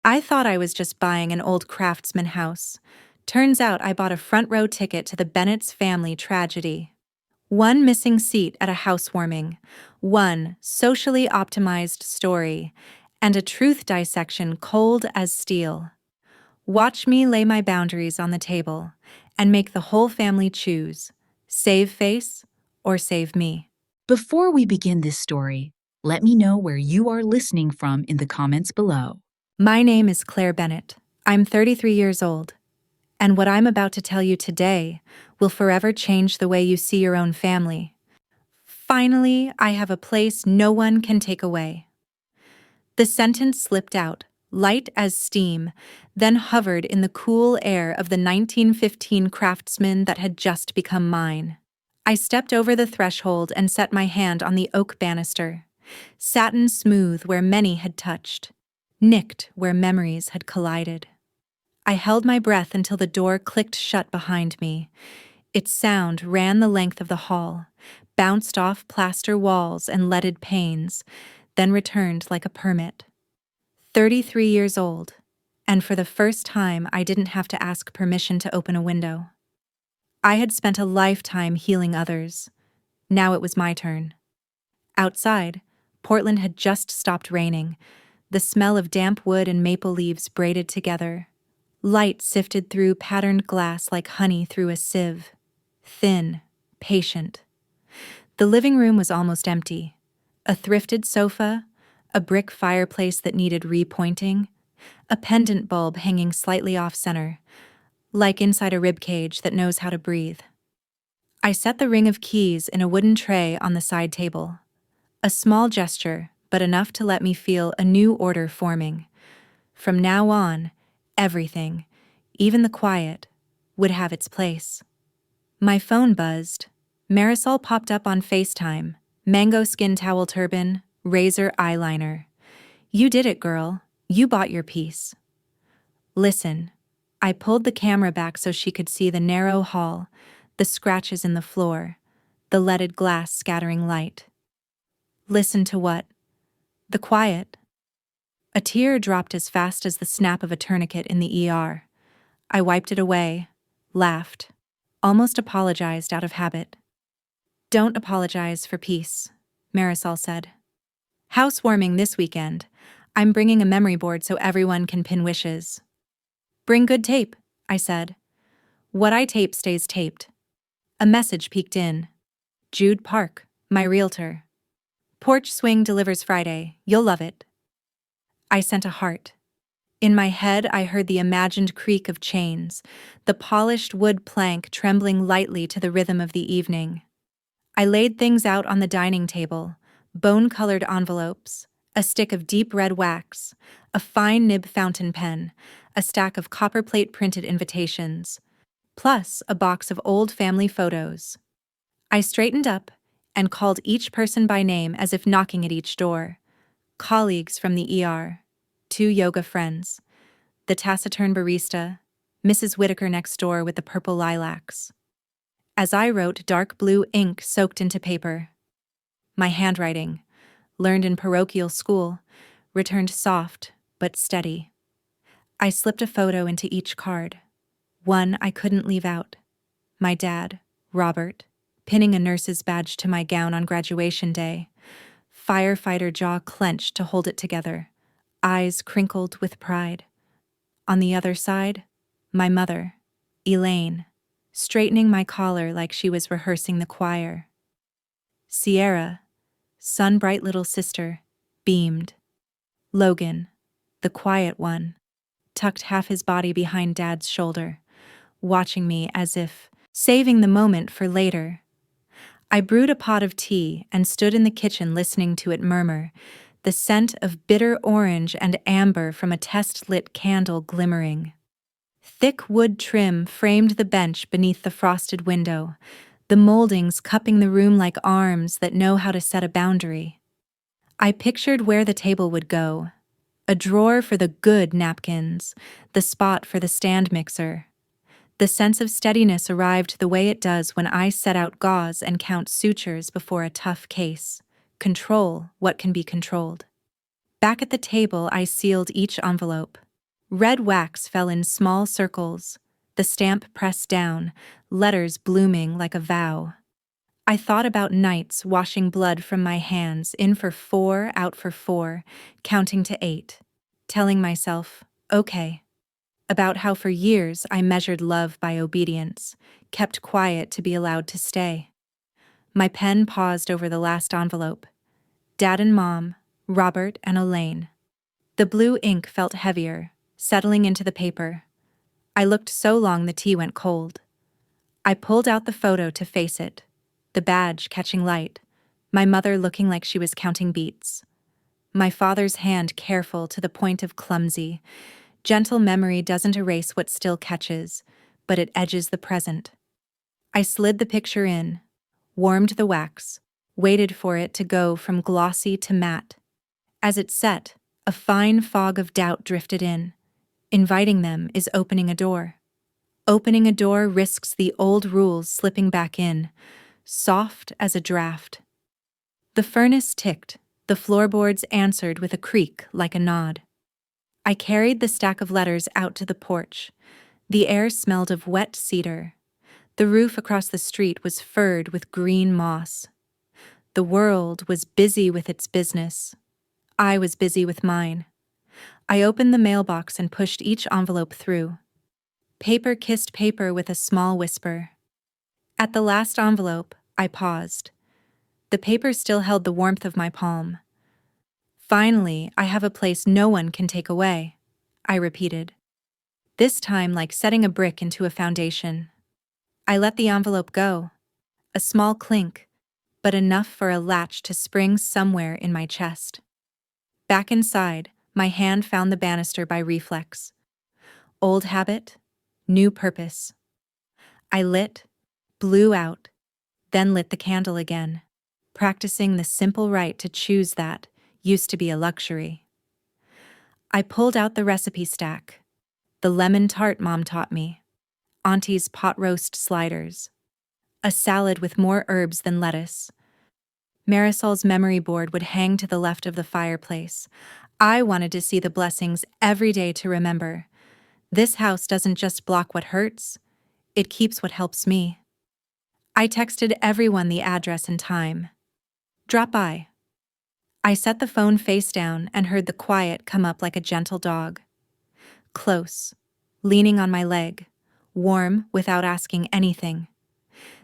I thought I was just buying an old craftsman house. Turns out I bought a front row ticket to the Bennett's family tragedy. One missing seat at a housewarming, one socially optimized story, and a truth dissection cold as steel. Watch me lay my boundaries on the table and make the whole family choose save face or save me. Before we begin this story, let me know where you are listening from in the comments below. My name is Claire Bennett. I'm 33 years old. And what I'm about to tell you today will forever change the way you see your own family. Finally, I have a place no one can take away. The sentence slipped out, light as steam, then hovered in the cool air of the 1915 craftsman that had just become mine. I stepped over the threshold and set my hand on the oak banister, satin smooth where many had touched, nicked where memories had collided. I held my breath until the door clicked shut behind me. Its sound ran the length of the hall, bounced off plaster walls and leaded panes, then returned like a permit. 33 years old, and for the first time I didn't have to ask permission to open a window. I had spent a lifetime healing others. Now it was my turn. Outside, Portland had just stopped raining, the smell of damp wood and maple leaves braided together. Light sifted through patterned glass like honey through a sieve. Thin, patient. The living room was almost empty. A thrifted sofa, a brick fireplace that needed repointing, a pendant bulb hanging slightly off-center, like inside a ribcage that knows how to breathe. I set the ring of keys in a wooden tray on the side table. A small gesture, but enough to let me feel a new order forming. From now on, everything, even the quiet, would have its place. My phone buzzed. Marisol popped up on FaceTime. Mango skin towel turban, razor eyeliner. You did it, girl. You bought your piece. Listen. I pulled the camera back so she could see the narrow hall, the scratches in the floor, the leaded glass scattering light. Listen to what? The quiet. A tear dropped as fast as the snap of a tourniquet in the ER. I wiped it away, laughed, almost apologized out of habit. Don't apologize for peace, Marisol said. Housewarming this weekend. I'm bringing a memory board so everyone can pin wishes. Bring good tape, I said. What I tape stays taped. A message peeked in. Jude Park, my realtor. Porch swing delivers Friday. You'll love it. I sent a heart. In my head, I heard the imagined creak of chains, the polished wood plank trembling lightly to the rhythm of the evening. I laid things out on the dining table, bone-colored envelopes, a stick of deep red wax, a fine nib fountain pen, a stack of copperplate printed invitations, plus a box of old family photos. I straightened up and called each person by name as if knocking at each door. Colleagues from the ER, 2 yoga friends, the taciturn barista, Mrs. Whitaker next door with the purple lilacs. As I wrote, dark blue ink soaked into paper. My handwriting, learned in parochial school, returned soft but steady. I slipped a photo into each card. One I couldn't leave out. My dad, Robert, pinning a nurse's badge to my gown on graduation day. Firefighter jaw clenched to hold it together, eyes crinkled with pride. On the other side, my mother, Elaine, straightening my collar like she was rehearsing the choir. Sierra, sun-bright little sister, beamed. Logan, the quiet one, tucked half his body behind Dad's shoulder, watching me as if saving the moment for later. I brewed a pot of tea and stood in the kitchen listening to it murmur, the scent of bitter orange and amber from a test-lit candle glimmering. Thick wood trim framed the bench beneath the frosted window, the moldings cupping the room like arms that know how to set a boundary. I pictured where the table would go. A drawer for the good napkins, the spot for the stand mixer. The sense of steadiness arrived the way it does when I set out gauze and count sutures before a tough case. Control what can be controlled. Back at the table, I sealed each envelope. Red wax fell in small circles, the stamp pressed down, letters blooming like a vow. I thought about nights washing blood from my hands, in for 4, out for 4, counting to 8, telling myself, okay. About how for years I measured love by obedience, kept quiet to be allowed to stay. My pen paused over the last envelope. Dad and Mom, Robert and Elaine. The blue ink felt heavier, settling into the paper. I looked so long the tea went cold. I pulled out the photo to face it, the badge catching light, my mother looking like she was counting beats. My father's hand careful to the point of clumsy. Gentle memory doesn't erase what still catches, but it edges the present. I slid the picture in, warmed the wax, waited for it to go from glossy to matte. As it set, a fine fog of doubt drifted in. Inviting them is opening a door. Opening a door risks the old rules slipping back in, soft as a draft. The furnace ticked, the floorboards answered with a creak like a nod. I carried the stack of letters out to the porch. The air smelled of wet cedar. The roof across the street was furred with green moss. The world was busy with its business. I was busy with mine. I opened the mailbox and pushed each envelope through. Paper kissed paper with a small whisper. At the last envelope, I paused. The paper still held the warmth of my palm. Finally, I have a place no one can take away, I repeated. This time like setting a brick into a foundation. I let the envelope go. A small clink, but enough for a latch to spring somewhere in my chest. Back inside, my hand found the banister by reflex. Old habit, new purpose. I lit, blew out, then lit the candle again. Practicing the simple right to choose that used to be a luxury. I pulled out the recipe stack. The lemon tart Mom taught me. Auntie's pot roast sliders. A salad with more herbs than lettuce. Marisol's memory board would hang to the left of the fireplace. I wanted to see the blessings every day to remember. This house doesn't just block what hurts, it keeps what helps me. I texted everyone the address and time. Drop by. I set the phone face down and heard the quiet come up like a gentle dog. Close, leaning on my leg, warm without asking anything.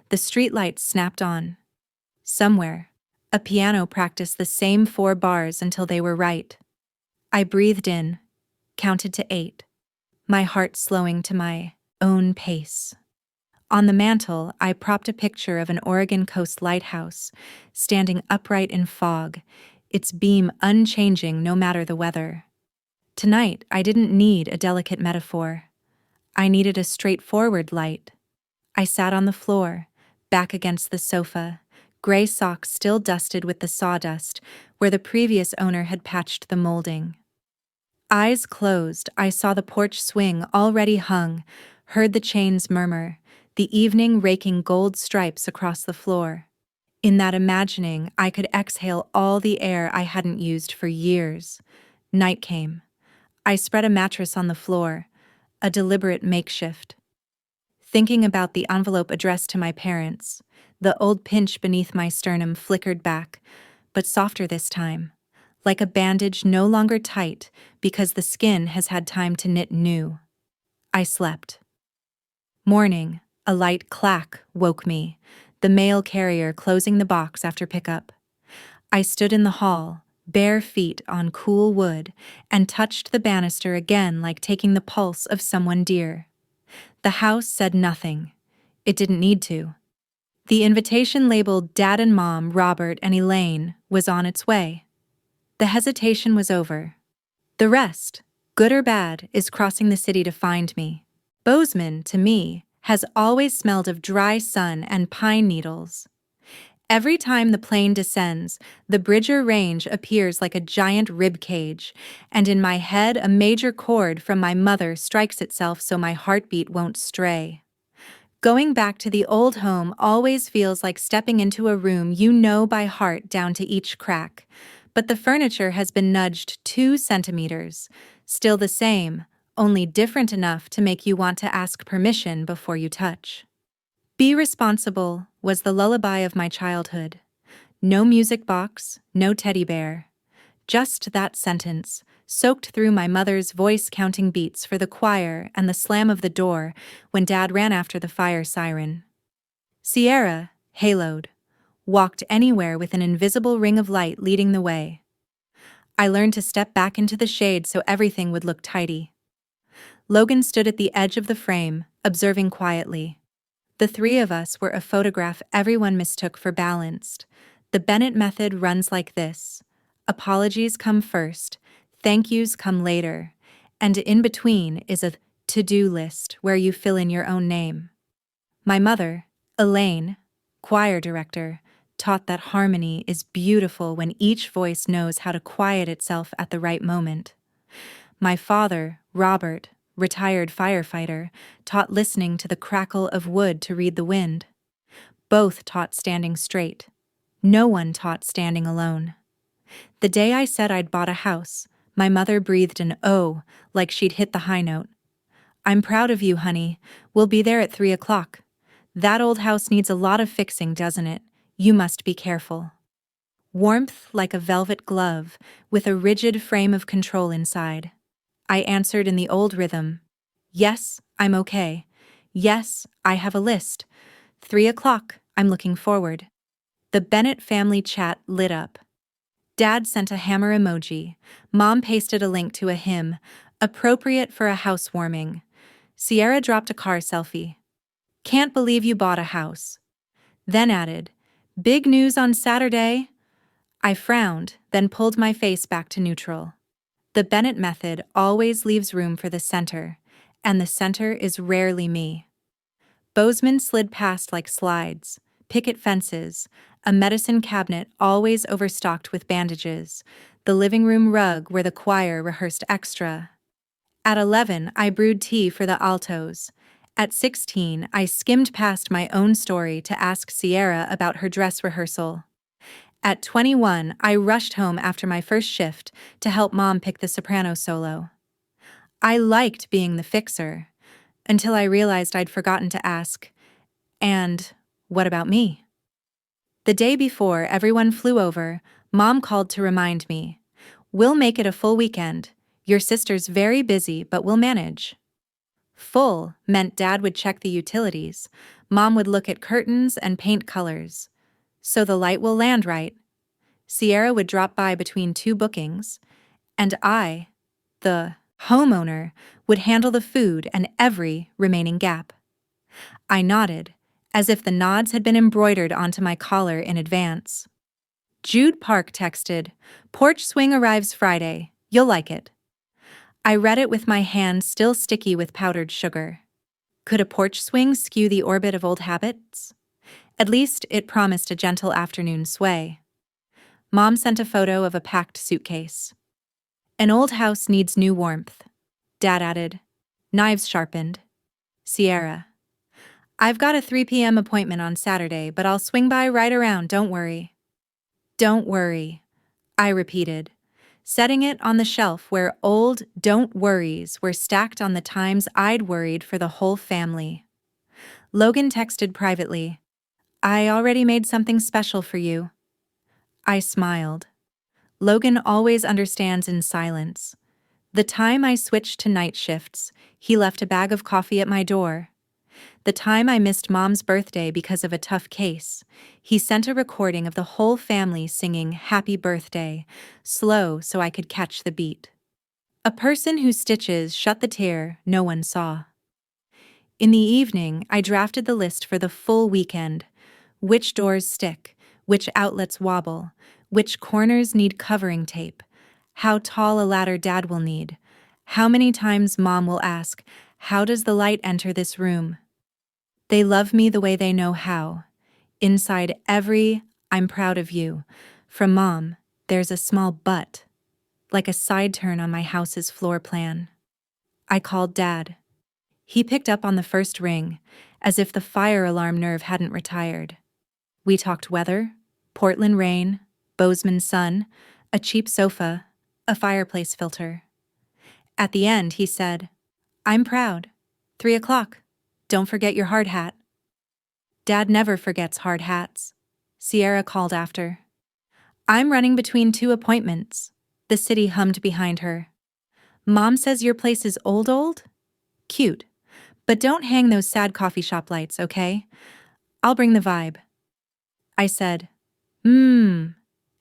The streetlights snapped on. Somewhere, a piano practiced the same 4 bars until they were right. I breathed in, counted to 8, my heart slowing to my own pace. On the mantel, I propped a picture of an Oregon coast lighthouse, standing upright in fog, its beam unchanging no matter the weather. Tonight, I didn't need a delicate metaphor. I needed a straightforward light. I sat on the floor, back against the sofa, gray socks still dusted with the sawdust where the previous owner had patched the molding. Eyes closed, I saw the porch swing already hung, heard the chains murmur, the evening raking gold stripes across the floor. In that imagining, I could exhale all the air I hadn't used for years. Night came. I spread a mattress on the floor, a deliberate makeshift. Thinking about the envelope addressed to my parents, the old pinch beneath my sternum flickered back, but softer this time, like a bandage no longer tight because the skin has had time to knit new. I slept. Morning, a light clack woke me, the mail carrier closing the box after pickup. I stood in the hall, bare feet on cool wood, and touched the banister again like taking the pulse of someone dear. The house said nothing. It didn't need to. The invitation labeled Dad and Mom, Robert and Elaine, was on its way. The hesitation was over. The rest, good or bad, is crossing the city to find me. Bozeman, to me, has always smelled of dry sun and pine needles. Every time the plane descends, the Bridger Range appears like a giant rib cage, and in my head a major chord from my mother strikes itself so my heartbeat won't stray. Going back to the old home always feels like stepping into a room you know by heart down to each crack, but the furniture has been nudged 2 centimeters, still the same, only different enough to make you want to ask permission before you touch. Be responsible was the lullaby of my childhood. No music box, no teddy bear. Just that sentence, soaked through my mother's voice-counting beats for the choir and the slam of the door when Dad ran after the fire siren. Sierra, haloed, walked anywhere with an invisible ring of light leading the way. I learned to step back into the shade so everything would look tidy. Logan stood at the edge of the frame, observing quietly. The three of us were a photograph everyone mistook for balanced. The Bennett method runs like this. Apologies come first, thank yous come later, and in between is a to-do list where you fill in your own name. My mother, Elaine, choir director, taught that harmony is beautiful when each voice knows how to quiet itself at the right moment. My father, Robert, retired firefighter, taught listening to the crackle of wood to read the wind. Both taught standing straight. No one taught standing alone. The day I said I'd bought a house, my mother breathed an "oh" like she'd hit the high note. "I'm proud of you, honey. We'll be there at 3 o'clock. That old house needs a lot of fixing, doesn't it? You must be careful." Warmth like a velvet glove, with a rigid frame of control inside. I answered in the old rhythm. "Yes, I'm okay. Yes, I have a list. 3 o'clock, I'm looking forward." The Bennett family chat lit up. Dad sent a hammer emoji. Mom pasted a link to a hymn, appropriate for a housewarming. Sierra dropped a car selfie. "Can't believe you bought a house." Then added, "Big news on Saturday." I frowned, then pulled my face back to neutral. The Bennett method always leaves room for the center, and the center is rarely me. Bozeman slid past like slides, picket fences, a medicine cabinet always overstocked with bandages, the living room rug where the choir rehearsed extra. At 11, I brewed tea for the altos. At 16, I skimmed past my own story to ask Sierra about her dress rehearsal. At 21, I rushed home after my first shift to help Mom pick the soprano solo. I liked being the fixer, until I realized I'd forgotten to ask, "And what about me?" The day before everyone flew over, Mom called to remind me, "We'll make it a full weekend. Your sister's very busy, but we'll manage." Full meant Dad would check the utilities, Mom would look at curtains and paint colors. "So the light will land right." Sierra would drop by between 2 bookings, and I, the homeowner, would handle the food and every remaining gap. I nodded, as if the nods had been embroidered onto my collar in advance. Jude Park texted, "Porch swing arrives Friday. You'll like it." I read it with my hand still sticky with powdered sugar. Could a porch swing skew the orbit of old habits? At least it promised a gentle afternoon sway. Mom sent a photo of a packed suitcase. "An old house needs new warmth." Dad added, "Knives sharpened." Sierra, "I've got a 3 p.m. appointment on Saturday, but I'll swing by right around, don't worry." "Don't worry," I repeated, setting it on the shelf where old "don't worries" were stacked on the times I'd worried for the whole family. Logan texted privately, "I already made something special for you." I smiled. Logan always understands in silence. The time I switched to night shifts, he left a bag of coffee at my door. The time I missed Mom's birthday because of a tough case, he sent a recording of the whole family singing "Happy Birthday," slow so I could catch the beat. A person whose stitches shut the tear no one saw. In the evening, I drafted the list for the full weekend. Which doors stick, which outlets wobble, which corners need covering tape, how tall a ladder Dad will need, how many times Mom will ask, "How does the light enter this room?" They love me the way they know how. Inside every "I'm proud of you" from Mom, there's a small "but," like a side turn on my house's floor plan. I called Dad. He picked up on the first ring, as if the fire alarm nerve hadn't retired. We talked weather, Portland rain, Bozeman sun, a cheap sofa, a fireplace filter. At the end, he said, I'm proud. 3 o'clock. Don't forget your hard hat. Dad never forgets hard hats, Sierra called after. I'm running between 2 appointments. The city hummed behind her. Mom says your place is old? Cute. But don't hang those sad coffee shop lights, okay? I'll bring the vibe. I said,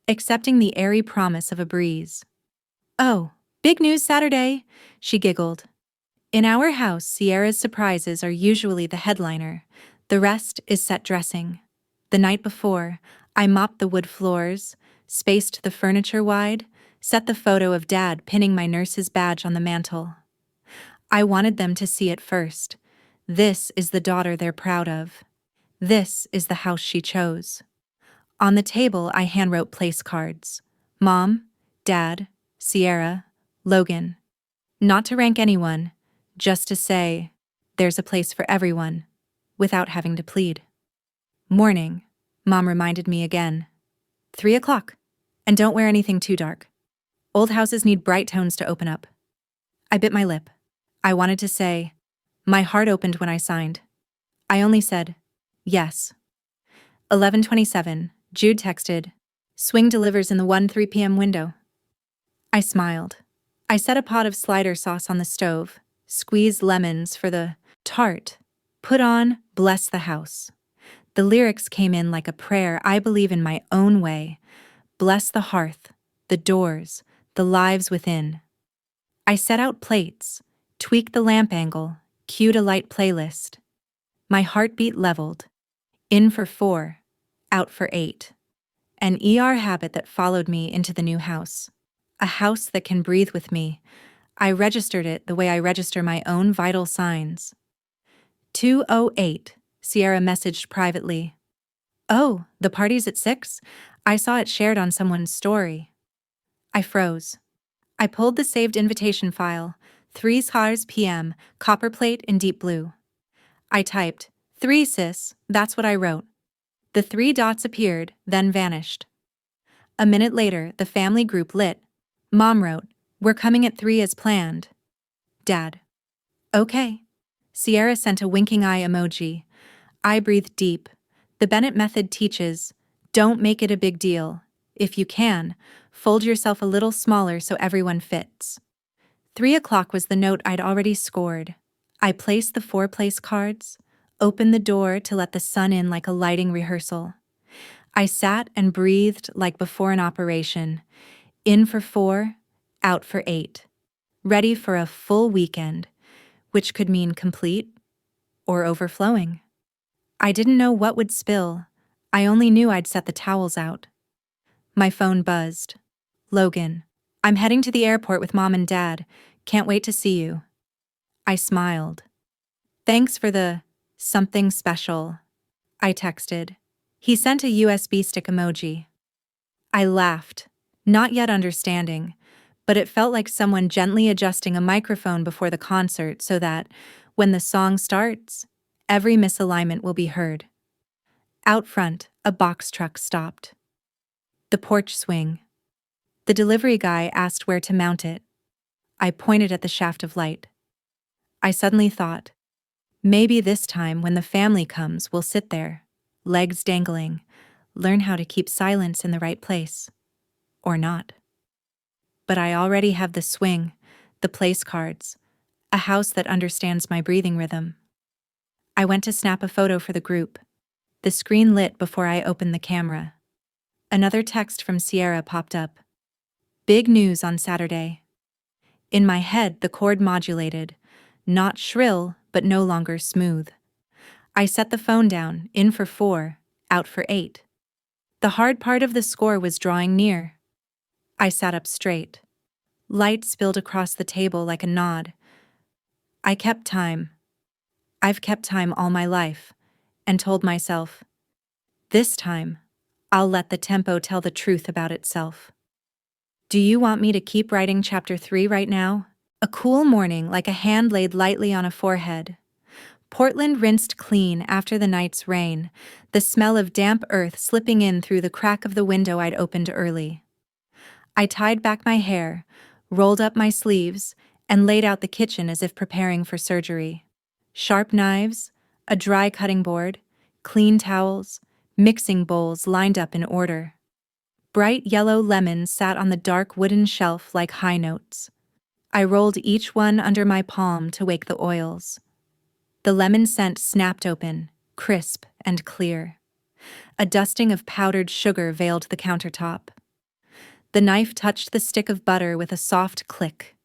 accepting the airy promise of a breeze. Oh, big news Saturday, she giggled. In our house, Sierra's surprises are usually the headliner. The rest is set dressing. The night before, I mopped the wood floors, spaced the furniture wide, set the photo of Dad pinning my nurse's badge on the mantel. I wanted them to see it first. This is the daughter they're proud of. This is the house she chose. On the table, I handwrote place cards. Mom, Dad, Sierra, Logan. Not to rank anyone, just to say, there's a place for everyone, without having to plead. Morning, Mom reminded me again. 3 o'clock. And don't wear anything too dark. Old houses need bright tones to open up. I bit my lip. I wanted to say, my heart opened when I signed. I only said, yes. 11:27, Jude texted, swing delivers in the 1:03 p.m. window. I smiled. I set a pot of slider sauce on the stove, squeezed lemons for the tart, put on Bless the House. The lyrics came in like a prayer I believe in my own way. Bless the hearth, the doors, the lives within. I set out plates, tweaked the lamp angle, cued a light playlist. My heartbeat leveled. In for 4, out for 8. An ER habit that followed me into the new house. A house that can breathe with me. I registered it the way I register my own vital signs. 2:08, Sierra messaged privately. Oh, the party's at 6? I saw it shared on someone's story. I froze. I pulled the saved invitation file, 3 Scars PM, copper plate in deep blue. I typed, 3 sis, that's what I wrote. The 3 dots appeared, then vanished. A minute later, the family group lit. Mom wrote, we're coming at 3 as planned. Dad. Okay. Sierra sent a winking eye emoji. I breathed deep. The Bennett method teaches, don't make it a big deal. If you can, fold yourself a little smaller so everyone fits. 3 o'clock was the note I'd already scored. I placed the 4 place cards, opened the door to let the sun in like a lighting rehearsal. I sat and breathed like before an operation. In for 4, out for 8. Ready for a full weekend, which could mean complete or overflowing. I didn't know what would spill. I only knew I'd set the towels out. My phone buzzed. Logan, I'm heading to the airport with Mom and Dad. Can't wait to see you. I smiled. Thanks for the something special, I texted. He sent a USB stick emoji. I laughed, not yet understanding, but it felt like someone gently adjusting a microphone before the concert so that, when the song starts, every misalignment will be heard. Out front, a box truck stopped. The porch swing. The delivery guy asked where to mount it. I pointed at the shaft of light. I suddenly thought, maybe this time when the family comes, we'll sit there, legs dangling, learn how to keep silence in the right place. Or not. But I already have the swing, the place cards, a house that understands my breathing rhythm. I went to snap a photo for the group. The screen lit before I opened the camera. Another text from Sierra popped up. Big news on Saturday. In my head, the chord modulated, not shrill, but no longer smooth. I set the phone down, in for 4, out for 8. The hard part of the score was drawing near. I sat up straight. Light spilled across the table like a nod. I kept time. I've kept time all my life, and told myself, this time, I'll let the tempo tell the truth about itself. Do you want me to keep writing chapter 3 right now? A cool morning like a hand laid lightly on a forehead. Portland rinsed clean after the night's rain, the smell of damp earth slipping in through the crack of the window I'd opened early. I tied back my hair, rolled up my sleeves, and laid out the kitchen as if preparing for surgery. Sharp knives, a dry cutting board, clean towels, mixing bowls lined up in order. Bright yellow lemons sat on the dark wooden shelf like high notes. I rolled each one under my palm to wake the oils. The lemon scent snapped open, crisp and clear. A dusting of powdered sugar veiled the countertop. The knife touched the stick of butter with a soft click.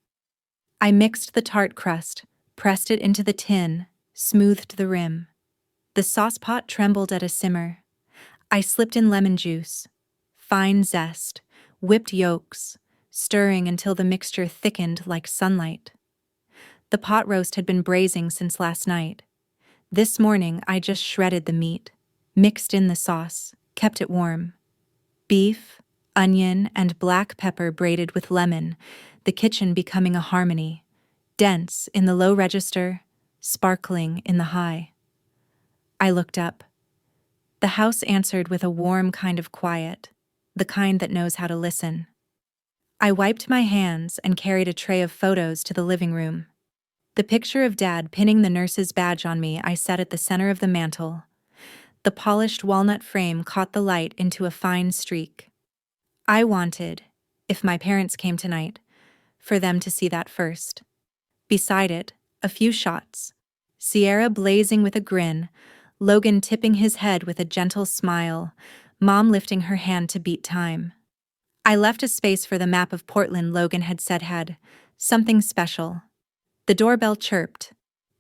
I mixed the tart crust, pressed it into the tin, smoothed the rim. The saucepot trembled at a simmer. I slipped in lemon juice, fine zest, whipped yolks, stirring until the mixture thickened like sunlight. The pot roast had been braising since last night. This morning I just shredded the meat, mixed in the sauce, kept it warm. Beef, onion, and black pepper braided with lemon, the kitchen becoming a harmony, dense in the low register, sparkling in the high. I looked up. The house answered with a warm kind of quiet, the kind that knows how to listen. I wiped my hands and carried a tray of photos to the living room. The picture of Dad pinning the nurse's badge on me I set at the center of the mantel. The polished walnut frame caught the light into a fine streak. I wanted, if my parents came tonight, for them to see that first. Beside it, a few shots. Sierra blazing with a grin, Logan tipping his head with a gentle smile, Mom lifting her hand to beat time. I left a space for the map of Portland Logan had said had something special. The doorbell chirped.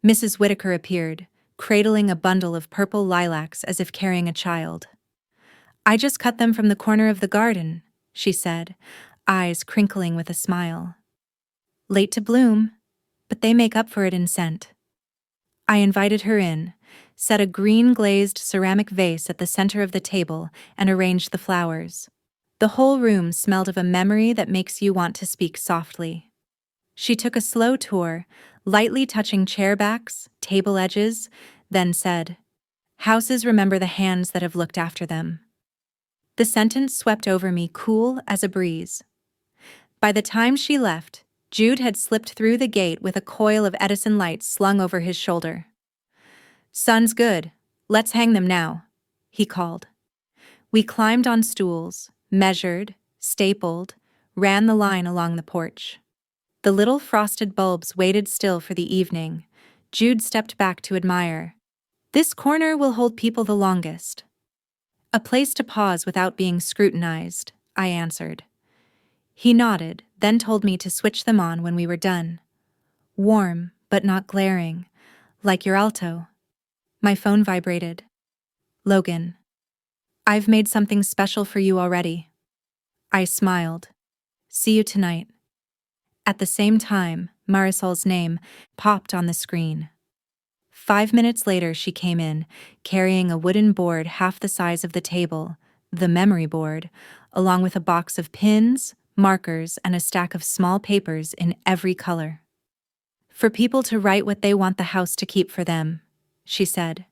Mrs. Whitaker appeared, cradling a bundle of purple lilacs as if carrying a child. "I just cut them from the corner of the garden," she said, eyes crinkling with a smile. "Late to bloom, but they make up for it in scent." I invited her in, set a green-glazed ceramic vase at the center of the table, and arranged the flowers. The whole room smelled of a memory that makes you want to speak softly. She took a slow tour, lightly touching chair backs, table edges, then said, "Houses remember the hands that have looked after them." The sentence swept over me cool as a breeze. By the time she left, Jude had slipped through the gate with a coil of Edison lights slung over his shoulder. "Sun's good. Let's hang them now," he called. We climbed on stools, measured, stapled, ran the line along the porch. The little frosted bulbs waited still for the evening. Jude stepped back to admire. "This corner will hold people the longest." "A place to pause without being scrutinized," I answered. He nodded, then told me to switch them on when we were done. Warm, but not glaring, like your alto. My phone vibrated. "Logan, I've made something special for you already." I smiled. "See you tonight." At the same time, Marisol's name popped on the screen. 5 minutes later she came in, carrying a wooden board half the size of the table, the memory board, along with a box of pins, markers, and a stack of small papers in every color. "For people to write what they want the house to keep for them," she said.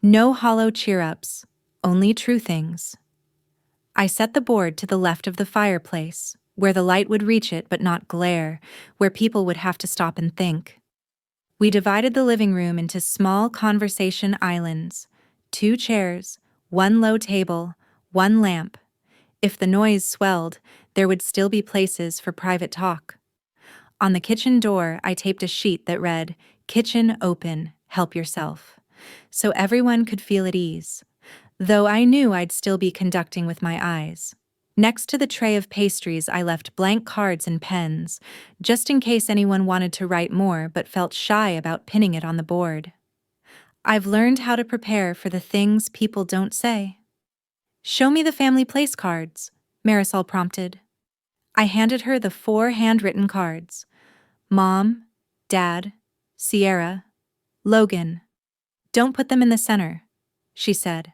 "No hollow cheer-ups, only true things." I set the board to the left of the fireplace, where the light would reach it but not glare, where people would have to stop and think. We divided the living room into small conversation islands, 2 chairs, 1 low table, 1 lamp. If the noise swelled, there would still be places for private talk. On the kitchen door, I taped a sheet that read, "Kitchen open, help yourself," so everyone could feel at ease, though I knew I'd still be conducting with my eyes. Next to the tray of pastries, I left blank cards and pens, just in case anyone wanted to write more but felt shy about pinning it on the board. I've learned how to prepare for the things people don't say. "Show me the family place cards," Marisol prompted. I handed her the 4 handwritten cards. Mom, Dad, Sierra, Logan. "Don't put them in the center," she said.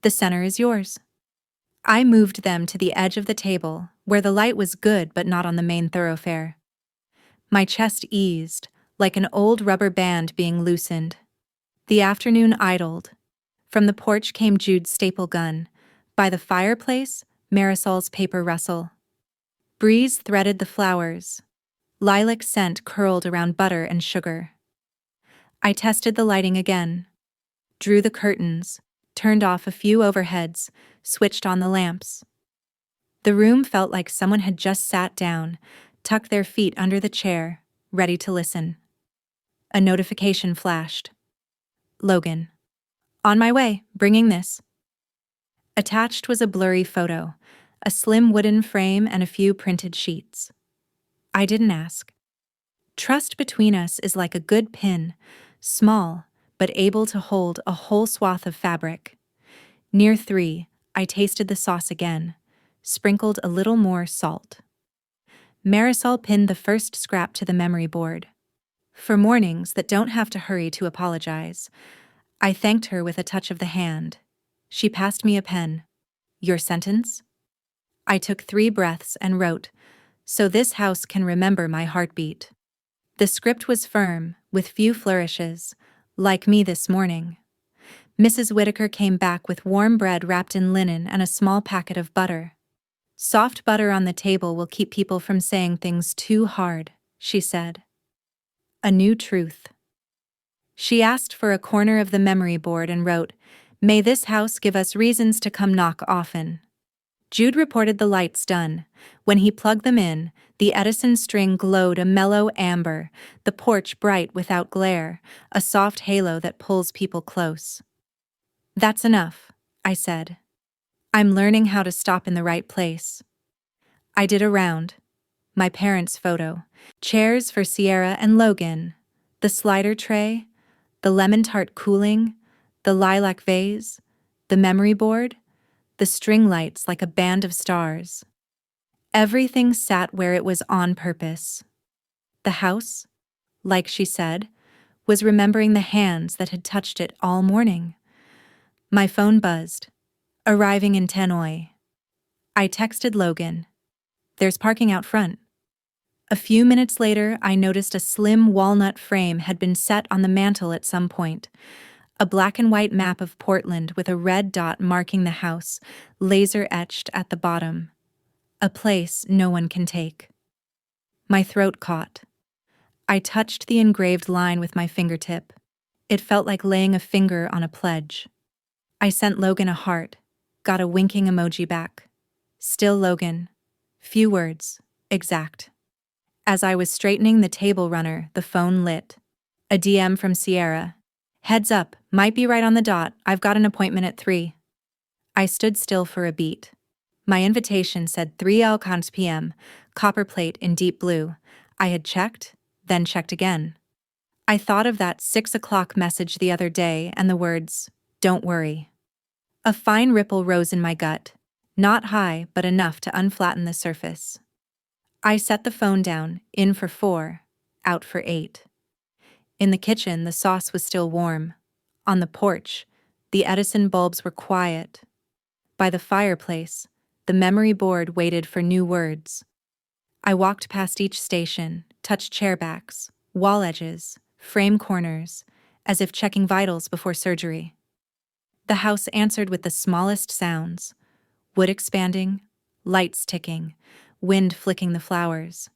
"The center is yours." I moved them to the edge of the table, where the light was good but not on the main thoroughfare. My chest eased, like an old rubber band being loosened. The afternoon idled. From the porch came Jude's staple gun. By the fireplace, Marisol's paper rustle. Breeze threaded the flowers. Lilac scent curled around butter and sugar. I tested the lighting again, drew the curtains, turned off a few overheads, switched on the lamps. The room felt like someone had just sat down, tucked their feet under the chair, ready to listen. A notification flashed. Logan. On my way, bringing this. Attached was a blurry photo, a slim wooden frame and a few printed sheets. I didn't ask. Trust between us is like a good pin, small, but able to hold a whole swath of fabric. Near 3, I tasted the sauce again, sprinkled a little more salt. Marisol pinned the first scrap to the memory board. For mornings that don't have to hurry to apologize, I thanked her with a touch of the hand. She passed me a pen. Your sentence? I took 3 breaths and wrote, so this house can remember my heartbeat. The script was firm, with few flourishes, like me this morning. Mrs. Whitaker came back with warm bread wrapped in linen and a small packet of butter. Soft butter on the table will keep people from saying things too hard, she said. A new truth. She asked for a corner of the memory board and wrote, may this house give us reasons to come knock often. Jude reported the lights done. When he plugged them in, the Edison string glowed a mellow amber, the porch bright without glare, a soft halo that pulls people close. That's enough, I said. I'm learning how to stop in the right place. I did a round. My parents' photo, chairs for Sierra and Logan, the slider tray, the lemon tart cooling, the lilac vase, the memory board, the string lights like a band of stars. Everything sat where it was on purpose. The house, like she said, was remembering the hands that had touched it all morning. My phone buzzed, arriving in Tannoy. I texted Logan. There's parking out front. A few minutes later, I noticed a slim walnut frame had been set on the mantel at some point. A black and white map of Portland with a red dot marking the house, laser-etched at the bottom. A place no one can take. My throat caught. I touched the engraved line with my fingertip. It felt like laying a finger on a pledge. I sent Logan a heart, got a winking emoji back. Still Logan. Few words. Exact. As I was straightening the table runner, the phone lit. A DM from Sierra. Heads up, might be right on the dot, I've got an appointment at 3. I stood still for a beat. My invitation said 3 Alcons p.m., copper plate in deep blue. I had checked, then checked again. I thought of that 6 o'clock message the other day and the words, don't worry. A fine ripple rose in my gut, not high but enough to unflatten the surface. I set the phone down, in for 4, out for 8. In the kitchen, the sauce was still warm. On the porch, the Edison bulbs were quiet. By the fireplace, the memory board waited for new words. I walked past each station, touched chair backs, wall edges, frame corners, as if checking vitals before surgery. The house answered with the smallest sounds: wood expanding, lights ticking, wind flicking the flowers.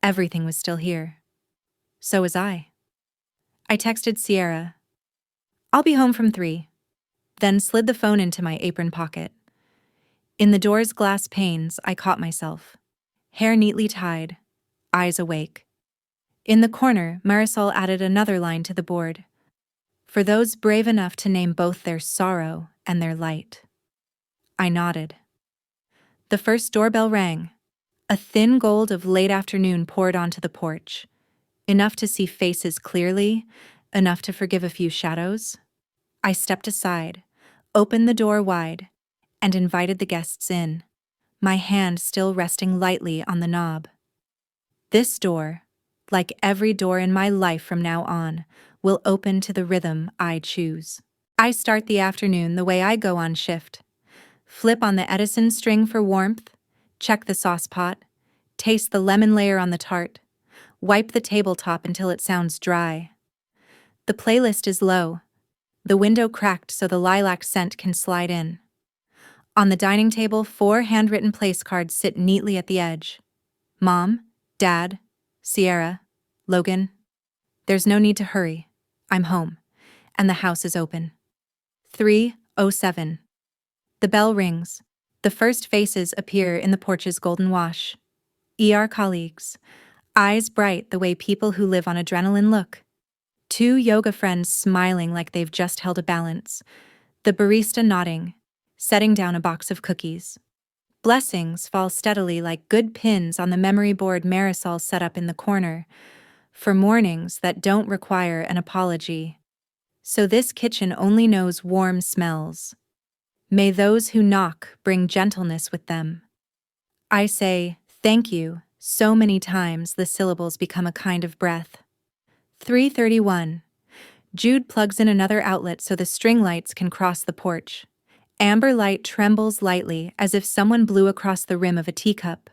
Everything was still here. So was I. I texted Sierra. I'll be home from 3. Then slid the phone into my apron pocket. In the door's glass panes, I caught myself. Hair neatly tied, eyes awake. In the corner, Marisol added another line to the board. For those brave enough to name both their sorrow and their light. I nodded. The first doorbell rang. A thin gold of late afternoon poured onto the porch. Enough to see faces clearly, enough to forgive a few shadows. I stepped aside, opened the door wide, and invited the guests in, my hand still resting lightly on the knob. This door, like every door in my life from now on, will open to the rhythm I choose. I start the afternoon the way I go on shift. Flip on the Edison string for warmth, check the sauce pot, taste the lemon layer on the tart, wipe the tabletop until it sounds dry. The playlist is low, the window cracked so the lilac scent can slide in. On the dining table, 4 handwritten place cards sit neatly at the edge. Mom, Dad, Sierra, Logan. There's no need to hurry. I'm home, and the house is open. 3:07. The bell rings. The first faces appear in the porch's golden wash. ER colleagues. Eyes bright the way people who live on adrenaline look. 2 yoga friends smiling like they've just held a balance. The barista nodding, setting down a box of cookies. Blessings fall steadily like good pins on the memory board Marisol set up in the corner, for mornings that don't require an apology. So this kitchen only knows warm smells. May those who knock bring gentleness with them. I say, thank you, so many times the syllables become a kind of breath. 3:31. Jude plugs in another outlet so the string lights can cross the porch. Amber light trembles lightly as if someone blew across the rim of a teacup.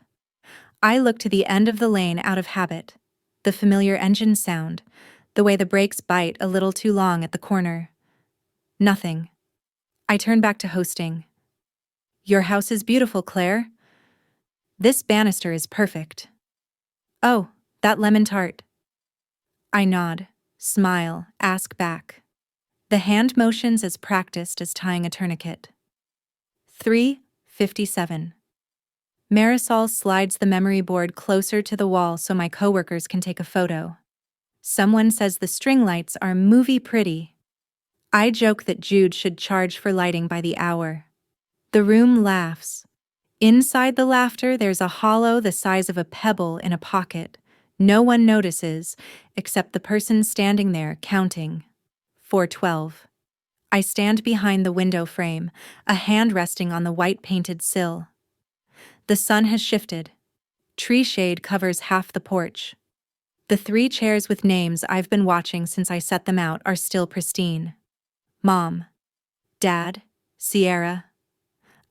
I look to the end of the lane out of habit. The familiar engine sound, the way the brakes bite a little too long at the corner. Nothing. I turn back to hosting. Your house is beautiful, Claire. This banister is perfect. Oh, that lemon tart. I nod, smile, ask back. The hand motions as practiced as tying a tourniquet. 3:57. Marisol slides the memory board closer to the wall so my coworkers can take a photo. Someone says the string lights are movie pretty. I joke that Jude should charge for lighting by the hour. The room laughs. Inside the laughter, there's a hollow the size of a pebble in a pocket. No one notices, except the person standing there counting. 4:12. I stand behind the window frame, a hand resting on the white-painted sill. The sun has shifted. Tree shade covers half the porch. The 3 chairs with names I've been watching since I set them out are still pristine. Mom, Dad, Sierra.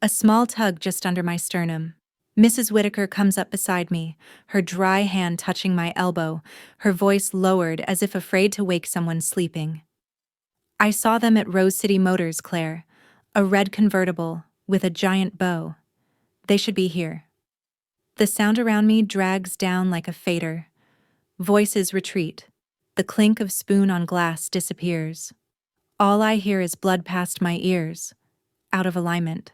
A small tug just under my sternum. Mrs. Whitaker comes up beside me, her dry hand touching my elbow, her voice lowered as if afraid to wake someone sleeping. I saw them at Rose City Motors, Claire. A red convertible, with a giant bow. They should be here. The sound around me drags down like a fader. Voices retreat. The clink of spoon on glass disappears. All I hear is blood past my ears, out of alignment.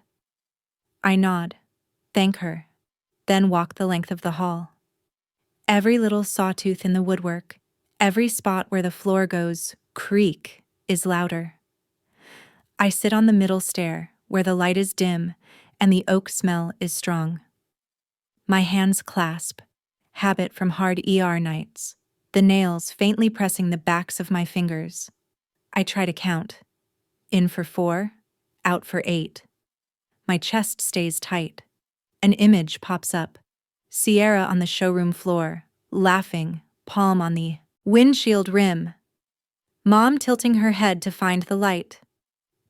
I nod, thank her, then walk the length of the hall. Every little sawtooth in the woodwork, every spot where the floor goes creak, is louder. I sit on the middle stair, where the light is dim and the oak smell is strong. My hands clasp, habit from hard ER nights, the nails faintly pressing the backs of my fingers. I try to count. In for 4, out for 8. My chest stays tight. An image pops up. Sierra on the showroom floor, laughing, palm on the windshield rim. Mom tilting her head to find the light.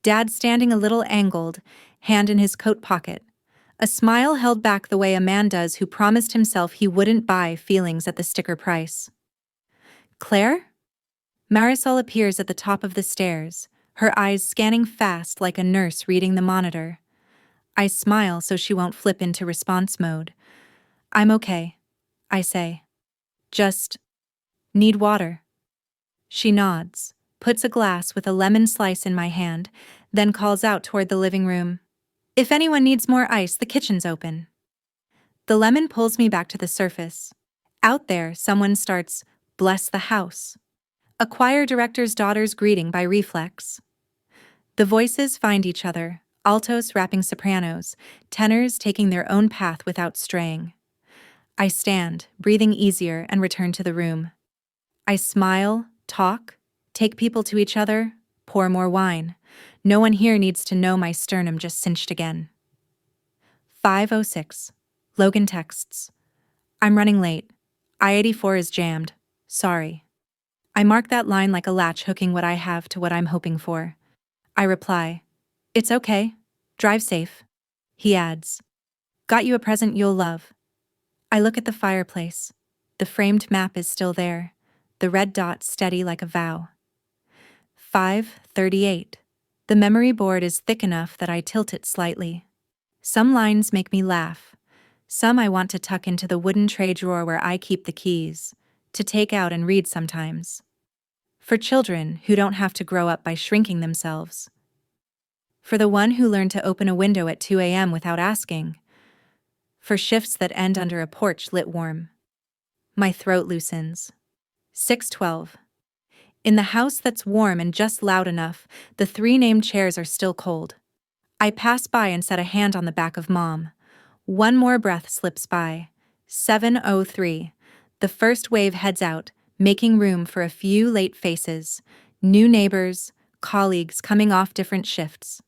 Dad standing a little angled, hand in his coat pocket. A smile held back the way a man does who promised himself he wouldn't buy feelings at the sticker price. Claire? Marisol appears at the top of the stairs, her eyes scanning fast like a nurse reading the monitor. I smile so she won't flip into response mode. I'm okay, I say. Just need water. She nods, puts a glass with a lemon slice in my hand, then calls out toward the living room. If anyone needs more ice, the kitchen's open. The lemon pulls me back to the surface. Out there, someone starts, "Bless the house." A choir director's daughter's greeting by reflex. The voices find each other, altos rapping sopranos, tenors taking their own path without straying. I stand, breathing easier, and return to the room. I smile, talk, take people to each other, pour more wine. No one here needs to know my sternum just cinched again. 5:06. Logan texts. I'm running late. I-84 is jammed. Sorry. I mark that line like a latch hooking what I have to what I'm hoping for. I reply, it's okay. Drive safe. He adds, got you a present you'll love. I look at the fireplace. The framed map is still there, the red dot steady like a vow. 5:38. The memory board is thick enough that I tilt it slightly. Some lines make me laugh. Some I want to tuck into the wooden tray drawer where I keep the keys. to take out and read sometimes. For children who don't have to grow up by shrinking themselves. For the one who learned to open a window at 2 a.m. without asking. For shifts that end under a porch lit warm. My throat loosens. 6:12. In the house that's warm and just loud enough, the 3 named chairs are still cold. I pass by and set a hand on the back of Mom. One more breath slips by. 7:03. The first wave heads out, making room for a few late faces, new neighbors, colleagues coming off different shifts.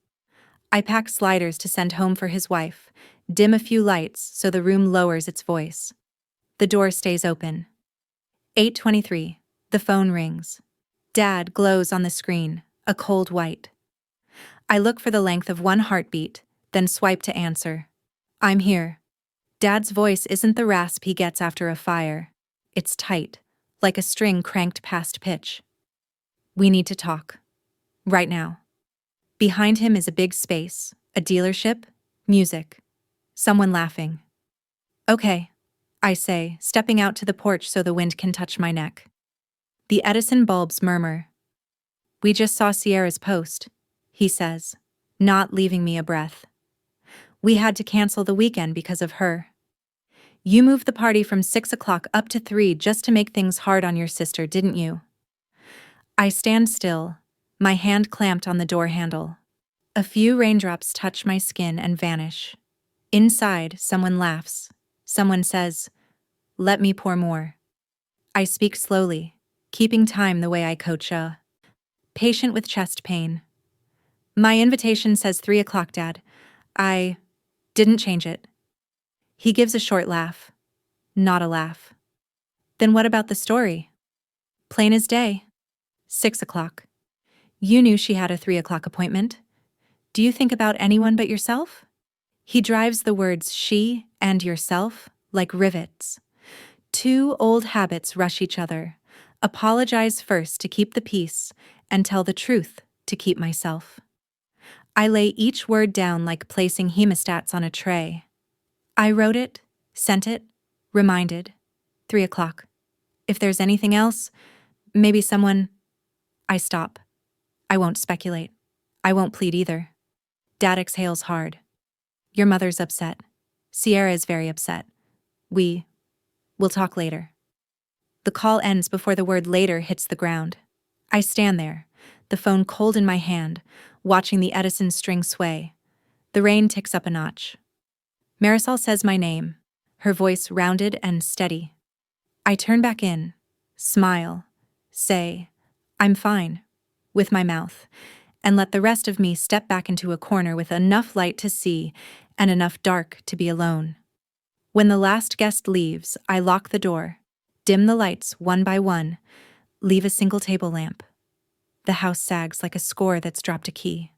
I pack sliders to send home for his wife, dim a few lights so the room lowers its voice. The door stays open. 8:23. The phone rings. Dad glows on the screen, a cold white. I look for the length of one heartbeat, then swipe to answer. I'm here. Dad's voice isn't the rasp he gets after a fire. It's tight, like a string cranked past pitch. We need to talk. Right now. Behind him is a big space, a dealership, music, someone laughing. Okay, I say, stepping out to the porch so the wind can touch my neck. The Edison bulbs murmur. We just saw Sierra's post, he says, not leaving me a breath. We had to cancel the weekend because of her. You moved the party from 6 o'clock up to 3 just to make things hard on your sister, didn't you? I stand still, my hand clamped on the door handle. A few raindrops touch my skin and vanish. Inside, someone laughs. Someone says, "Let me pour more." I speak slowly, keeping time the way I coach a patient with chest pain. My invitation says 3 o'clock, Dad. I didn't change it. He gives a short laugh. Not a laugh. Then what about the story? Plain as day. 6 o'clock. You knew she had a 3 o'clock appointment. Do you think about anyone but yourself? He drives the words she and yourself like rivets. 2 old habits rush each other. Apologize first to keep the peace, and tell the truth to keep myself. I lay each word down like placing hemostats on a tray. I wrote it, sent it, reminded. 3 o'clock. If there's anything else, maybe someone... I stop. I won't speculate. I won't plead either. Dad exhales hard. Your mother's upset. Sierra is very upset. We'll talk later. The call ends before the word later hits the ground. I stand there, the phone cold in my hand, watching the Edison string sway. The rain ticks up a notch. Marisol says my name, her voice rounded and steady. I turn back in, smile, say, I'm fine, with my mouth, and let the rest of me step back into a corner with enough light to see and enough dark to be alone. When the last guest leaves, I lock the door, dim the lights one by one, leave a single table lamp. The house sags like a score that's dropped a key.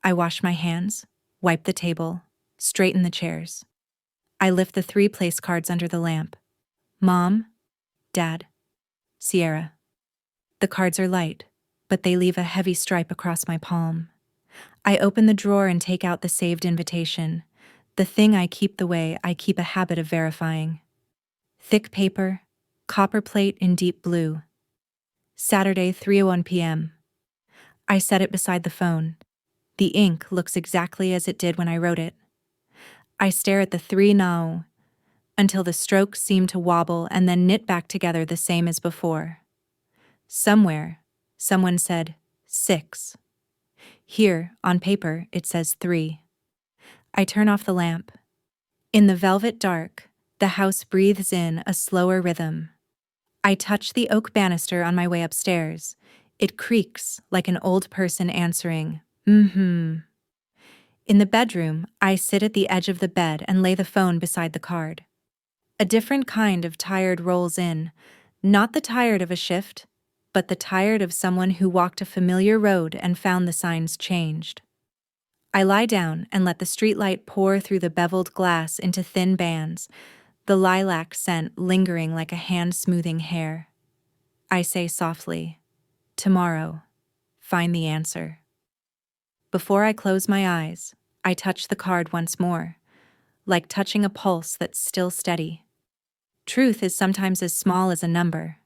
I wash my hands, wipe the table, straighten the chairs. I lift the 3 place cards under the lamp. Mom, Dad, Sierra. The cards are light, but they leave a heavy stripe across my palm. I open the drawer and take out the saved invitation, the thing I keep the way I keep a habit of verifying. Thick paper, copper plate in deep blue. Saturday, 3:01 p.m. I set it beside the phone. The ink looks exactly as it did when I wrote it. I stare at the 3 now until the strokes seem to wobble and then knit back together the same as before. Somewhere, someone said 6. Here, on paper, it says 3. I turn off the lamp. In the velvet dark, the house breathes in a slower rhythm. I touch the oak banister on my way upstairs. It creaks like an old person answering, In the bedroom, I sit at the edge of the bed and lay the phone beside the card. A different kind of tired rolls in, not the tired of a shift, but the tired of someone who walked a familiar road and found the signs changed. I lie down and let the streetlight pour through the beveled glass into thin bands, the lilac scent lingering like a hand smoothing hair. I say softly, tomorrow, find the answer. Before I close my eyes, I touch the card once more, like touching a pulse that's still steady. Truth is sometimes as small as a number.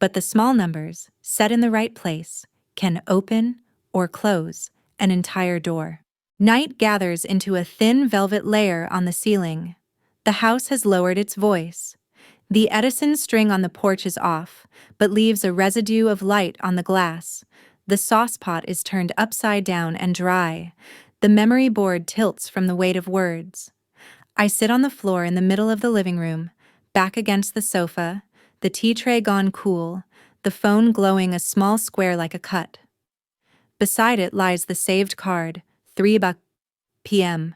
But the small numbers, set in the right place, can open or close an entire door. Night gathers into a thin velvet layer on the ceiling. The house has lowered its voice. The Edison string on the porch is off, but leaves a residue of light on the glass. The saucepot is turned upside down and dry. The memory board tilts from the weight of words. I sit on the floor in the middle of the living room, back against the sofa, the tea tray gone cool, the phone glowing a small square like a cut. Beside it lies the saved card, 3 p.m.,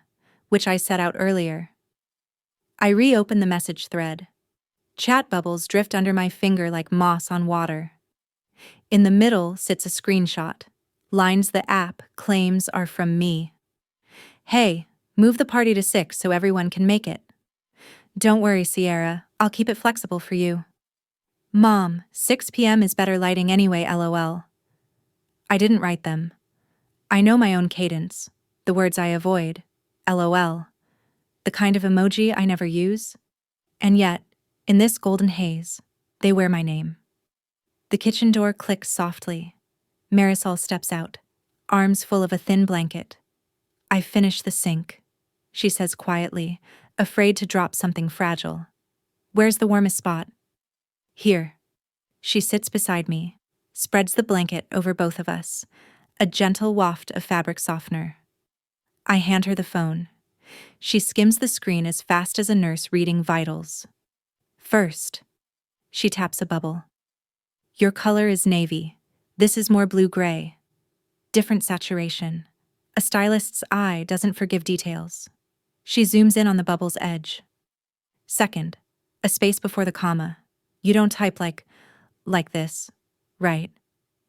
which I set out earlier. I reopen the message thread. Chat bubbles drift under my finger like moss on water. In the middle sits a screenshot. Lines the app claims are from me. Hey, move the party to 6 so everyone can make it. Don't worry, Sierra, I'll keep it flexible for you. Mom, 6 p.m. is better lighting anyway, lol. I didn't write them. I know my own cadence, the words I avoid, lol, the kind of emoji I never use. And yet, in this golden haze, they wear my name. The kitchen door clicks softly. Marisol steps out, arms full of a thin blanket. I finish the sink, she says quietly, afraid to drop something fragile. Where's the warmest spot? Here. She sits beside me, spreads the blanket over both of us, a gentle waft of fabric softener. I hand her the phone. She skims the screen as fast as a nurse reading vitals. First, she taps a bubble. Your color is navy. This is more blue-gray. Different saturation. A stylist's eye doesn't forgive details. She zooms in on the bubble's edge. Second, a space before the comma. You don't type like this, right?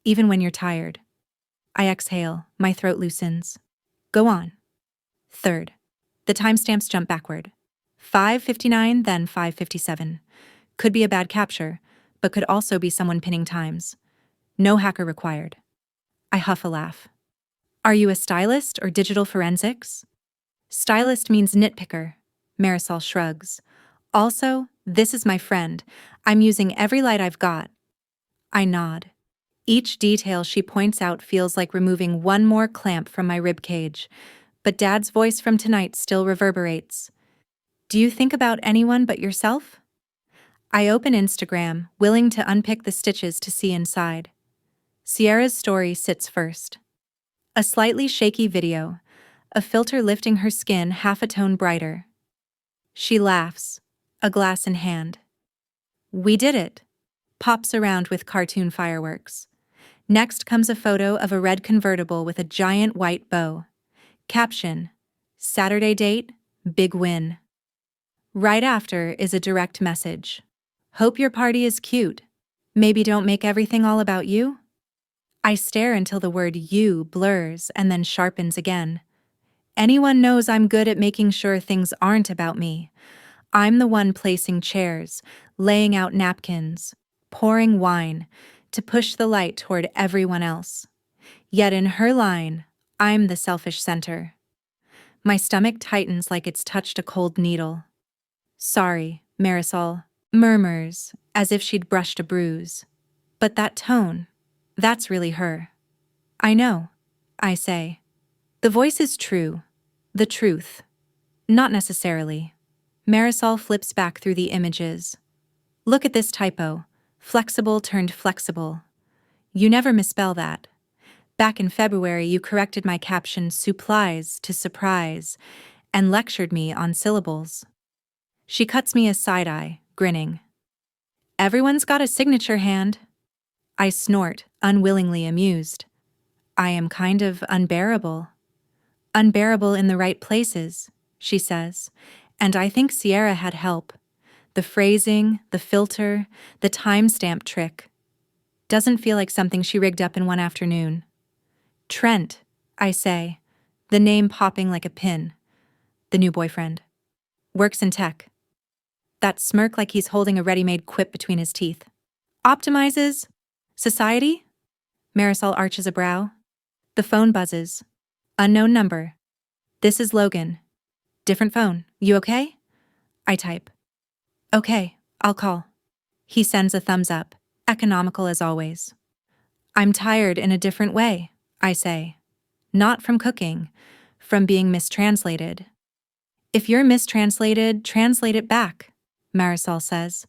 Even when you're tired. I exhale, my throat loosens. Go on. Third, the timestamps jump backward. 5:59, then 5:57. Could be a bad capture, but could also be someone pinning times. No hacker required. I huff a laugh. Are you a stylist or digital forensics? Stylist means nitpicker. Marisol shrugs. Also, this is my friend. I'm using every light I've got. I nod. Each detail she points out feels like removing one more clamp from my ribcage, but Dad's voice from tonight still reverberates. Do you think about anyone but yourself? I open Instagram, willing to unpick the stitches to see inside. Sierra's story sits first. A slightly shaky video, a filter lifting her skin half a tone brighter. She laughs, a glass in hand. We did it. Pops around with cartoon fireworks. Next comes a photo of a red convertible with a giant white bow. Caption, Saturday date, big win. Right after is a direct message. Hope your party is cute. Maybe don't make everything all about you? I stare until the word you blurs and then sharpens again. Anyone knows I'm good at making sure things aren't about me. I'm the one placing chairs, laying out napkins, pouring wine, to push the light toward everyone else. Yet in her line, I'm the selfish center. My stomach tightens like it's touched a cold needle. Sorry, Marisol murmurs, as if she'd brushed a bruise. But that tone, that's really her. I know, I say. The voice is true. The truth. Not necessarily. Marisol flips back through the images. Look at this typo. Flexible turned flexible. You never misspell that. Back in February, you corrected my caption supplies to surprise and lectured me on syllables. She cuts me a side-eye, grinning. Everyone's got a signature hand. I snort, unwillingly amused. I am kind of unbearable. Unbearable in the right places, she says, and I think Sierra had help. The phrasing, the filter, the timestamp trick. Doesn't feel like something she rigged up in one afternoon. Trent, I say, the name popping like a pin. The new boyfriend. Works in tech. That smirk like he's holding a ready-made quip between his teeth. Optimizes? Society? Marisol arches a brow. The phone buzzes. Unknown number. This is Logan. Different phone. You okay? I type. Okay, I'll call. He sends a thumbs up, economical as always. I'm tired in a different way, I say. Not from cooking, from being mistranslated. If you're mistranslated, translate it back, Marisol says.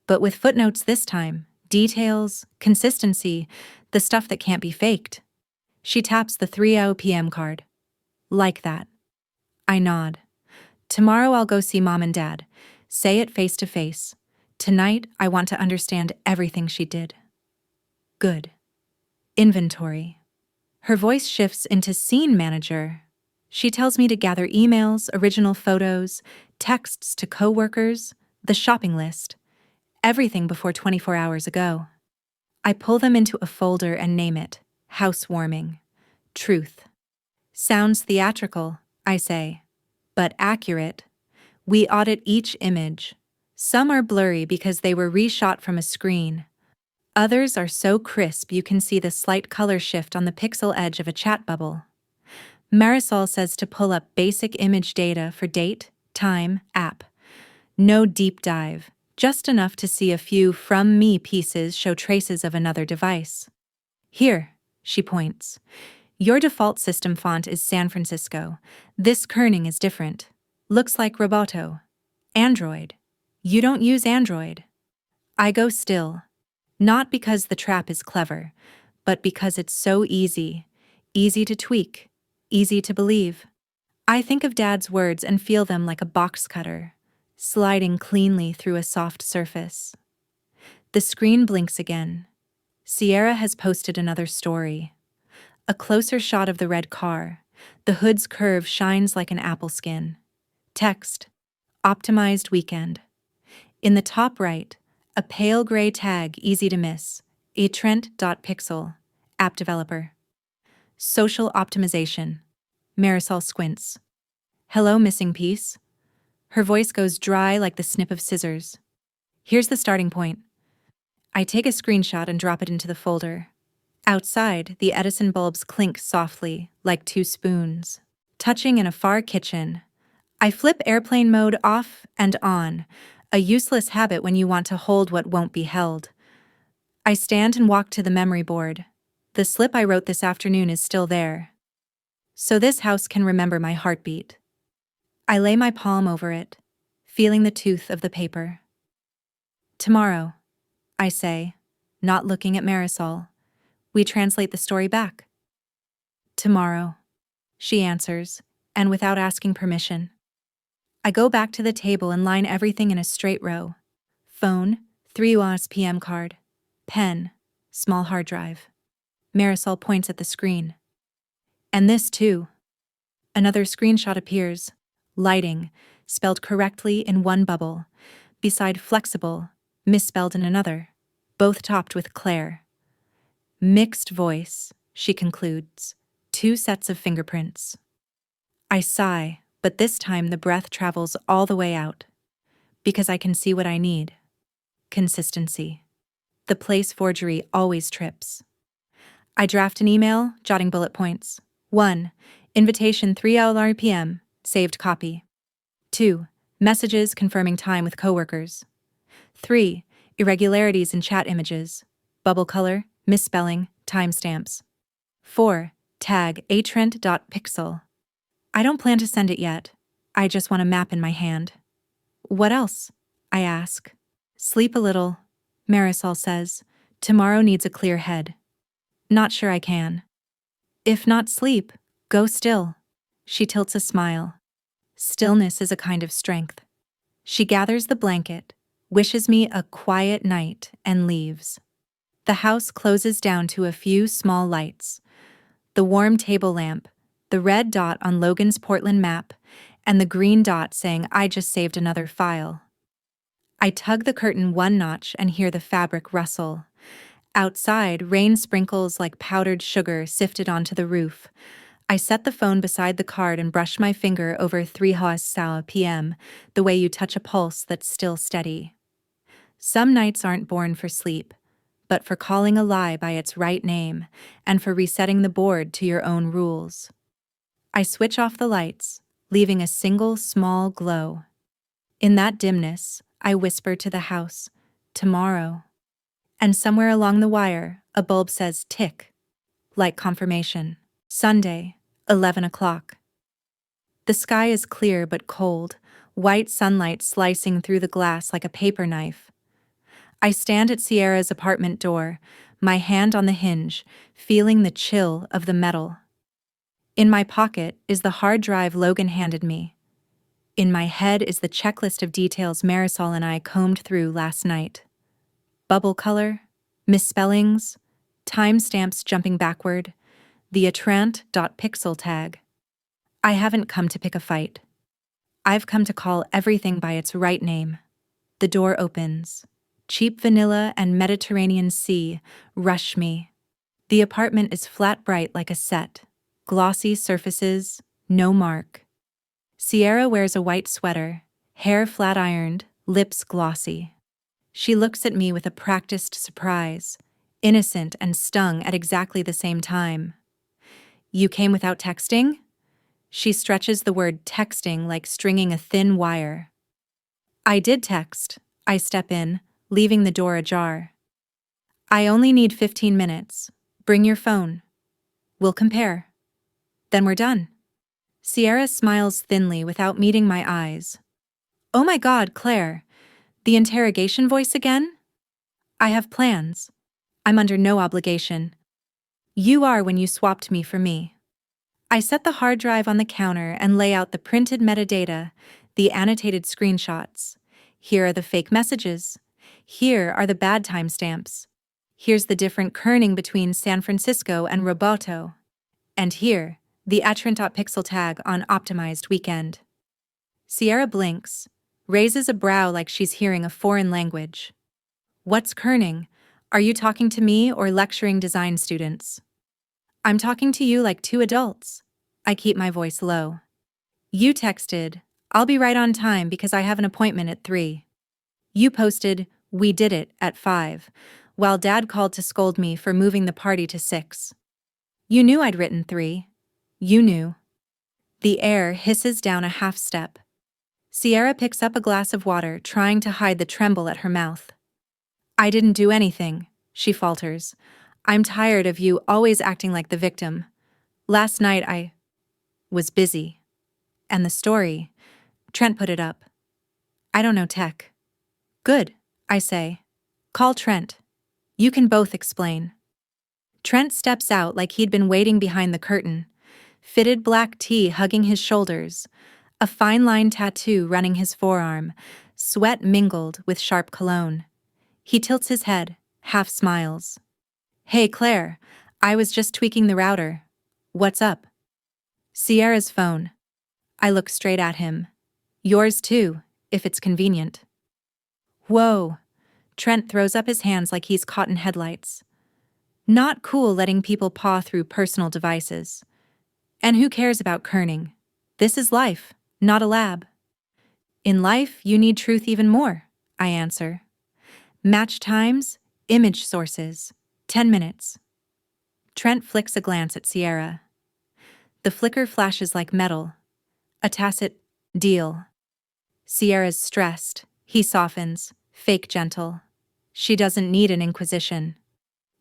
But with footnotes this time, details, consistency, the stuff that can't be faked. She taps the 3 p.m. card. Like that. I nod. Tomorrow I'll go see Mom and Dad. Say it face to face. Tonight I want to understand everything she did. Good. Inventory. Her voice shifts into scene manager. She tells me to gather emails, original photos, texts to coworkers, the shopping list. Everything before 24 hours ago. I pull them into a folder and name it Housewarming. Truth. Sounds theatrical, I say, but accurate. We audit each image. Some are blurry because they were reshot from a screen. Others are so crisp you can see the slight color shift on the pixel edge of a chat bubble. Marisol says to pull up basic image data for date, time, app. No deep dive, just enough to see a few from me pieces show traces of another device. Here, she points. Your default system font is San Francisco. This kerning is different. Looks like Roboto. Android. You don't use Android. I go still. Not because the trap is clever, but because it's so easy. Easy to tweak. Easy to believe. I think of Dad's words and feel them like a box cutter, sliding cleanly through a soft surface. The screen blinks again. Sierra has posted another story. A closer shot of the red car. The hood's curve shines like an apple skin. Text. Optimized weekend. In the top right, a pale gray tag easy to miss. etrent.pixel. App developer. Social optimization. Marisol squints. Hello, missing piece. Her voice goes dry like the snip of scissors. Here's the starting point. I take a screenshot and drop it into the folder. Outside, the Edison bulbs clink softly, like two spoons. Touching in a far kitchen. I flip airplane mode off and on, a useless habit when you want to hold what won't be held. I stand and walk to the memory board. The slip I wrote this afternoon is still there. So this house can remember my heartbeat. I lay my palm over it, feeling the tooth of the paper. Tomorrow, I say, not looking at Marisol. We translate the story back. Tomorrow, she answers, and without asking permission. I go back to the table and line everything in a straight row. Phone, 3 p.m. card. Pen, small hard drive. Marisol points at the screen. And this too. Another screenshot appears. Lighting, spelled correctly in one bubble, beside flexible, misspelled in another, both topped with Claire. Mixed voice, she concludes. 2 sets of fingerprints. I sigh, but this time the breath travels all the way out. Because I can see what I need. Consistency. The place forgery always trips. I draft an email, jotting bullet points. 1. Invitation 3 p.m. Saved copy. 2. Messages confirming time with coworkers. 3. Irregularities in chat images. Bubble color, misspelling, timestamps. 4. Tag atrent.pixel. I don't plan to send it yet. I just want a map in my hand. What else? I ask. Sleep a little, Marisol says. Tomorrow needs a clear head. Not sure I can. If not sleep, go still. She tilts a smile. Stillness is a kind of strength. She gathers the blanket, wishes me a quiet night, and leaves. The house closes down to a few small lights. The warm table lamp, the red dot on Logan's Portland map, and the green dot saying I just saved another file. I tug the curtain 1 notch and hear the fabric rustle. Outside, rain sprinkles like powdered sugar sifted onto the roof. I set the phone beside the card and brush my finger over 3 p.m., the way you touch a pulse that's still steady. Some nights aren't born for sleep, but for calling a lie by its right name and for resetting the board to your own rules. I switch off the lights, leaving a single small glow. In that dimness, I whisper to the house, tomorrow. And somewhere along the wire, a bulb says tick, like confirmation. Sunday, 11 o'clock. The sky is clear but cold, white sunlight slicing through the glass like a paper knife. I stand at Sierra's apartment door, my hand on the hinge, feeling the chill of the metal. In my pocket is the hard drive Logan handed me. In my head is the checklist of details Marisol and I combed through last night. Bubble color, misspellings, timestamps jumping backward, the Atrant.pixel tag. I haven't come to pick a fight. I've come to call everything by its right name. The door opens. Cheap vanilla and Mediterranean sea rush me. The apartment is flat bright like a set. Glossy surfaces, no mark. Sierra wears a white sweater, hair flat ironed, lips glossy. She looks at me with a practiced surprise, innocent and stung at exactly the same time. You came without texting? She stretches the word texting like stringing a thin wire. I did text. I step in, leaving the door ajar. I only need 15 minutes. Bring your phone. We'll compare. Then we're done. Sierra smiles thinly without meeting my eyes. Oh my God, Claire. The interrogation voice again? I have plans. I'm under no obligation. You are when you swapped me for me. I set the hard drive on the counter and lay out the printed metadata, the annotated screenshots. Here are the fake messages. Here are the bad timestamps. Here's the different kerning between San Francisco and Roboto. And here, the Atrant.pixel tag on optimized weekend. Sierra blinks, raises a brow like she's hearing a foreign language. What's kerning? Are you talking to me or lecturing design students? I'm talking to you like two adults. I keep my voice low. You texted, I'll be right on time because I have an appointment at 3. You posted, we did it, at 5, while Dad called to scold me for moving the party to 6. You knew I'd written 3. You knew. The air hisses down a half step. Sierra picks up a glass of water, trying to hide the tremble at her mouth. I didn't do anything, she falters. I'm tired of you always acting like the victim. Last night I was busy. And the story, Trent put it up. I don't know tech. Good, I say. Call Trent. You can both explain. Trent steps out like he'd been waiting behind the curtain. Fitted black tee hugging his shoulders, a fine-line tattoo running his forearm, sweat mingled with sharp cologne. He tilts his head, half smiles. Hey Claire, I was just tweaking the router. What's up? Sierra's phone. I look straight at him. Yours too, if it's convenient. Whoa. Trent throws up his hands like he's caught in headlights. Not cool letting people paw through personal devices. And who cares about kerning? This is life, not a lab. In life, you need truth even more, I answer. Match times, image sources, 10 minutes. Trent flicks a glance at Sierra. The flicker flashes like metal. A tacit deal. Sierra's stressed. He softens, fake gentle. She doesn't need an inquisition.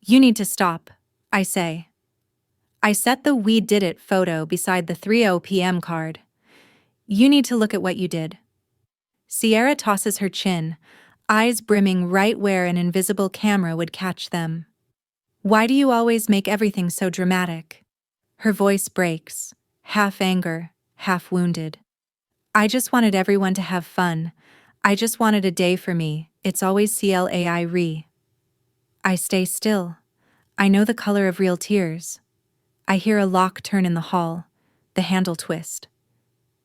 You need to stop, I say. I set the "We Did It" photo beside the 3:00 p.m. card. You need to look at what you did. Sierra tosses her chin, eyes brimming right where an invisible camera would catch them. Why do you always make everything so dramatic? Her voice breaks, half anger, half wounded. I just wanted everyone to have fun. I just wanted a day for me. It's always CLAI. I stay still. I know the color of real tears. I hear a lock turn in the hall, the handle twist.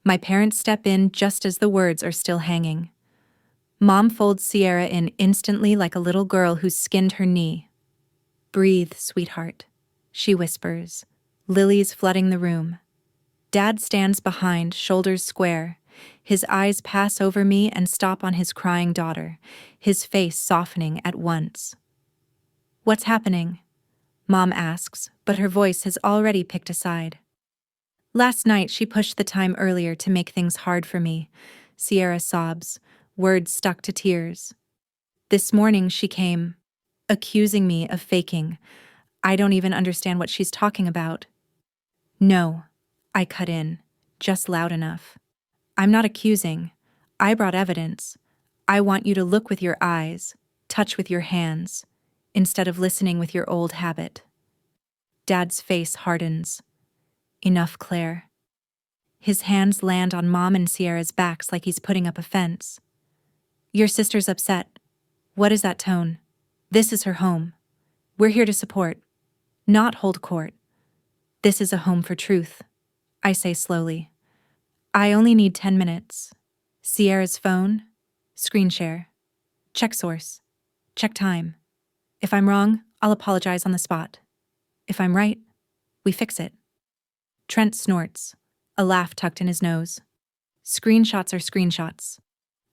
My parents step in just as the words are still hanging. Mom folds Sierra in instantly like a little girl who's skinned her knee. Breathe, sweetheart, she whispers, lilies flooding the room. Dad stands behind, shoulders square. His eyes pass over me and stop on his crying daughter, his face softening at once. What's happening? Mom asks, but her voice has already picked a side. Last night she pushed the time earlier to make things hard for me, Sierra sobs, Words stuck to tears. This morning she came, accusing me of faking. I don't even understand what she's talking about. No, I cut in, just loud enough. I'm not accusing. I brought evidence. I want you to look with your eyes, touch with your hands, instead of listening with your old habit. Dad's face hardens. Enough, Claire. His hands land on Mom and Sierra's backs like he's putting up a fence. Your sister's upset. What is that tone? This is her home. We're here to support, not hold court. This is a home for truth, I say slowly. I only need 10 minutes. Sierra's phone, screen share, check source, check time. If I'm wrong, I'll apologize on the spot. If I'm right, we fix it. Trent snorts, a laugh tucked in his nose. Screenshots are screenshots.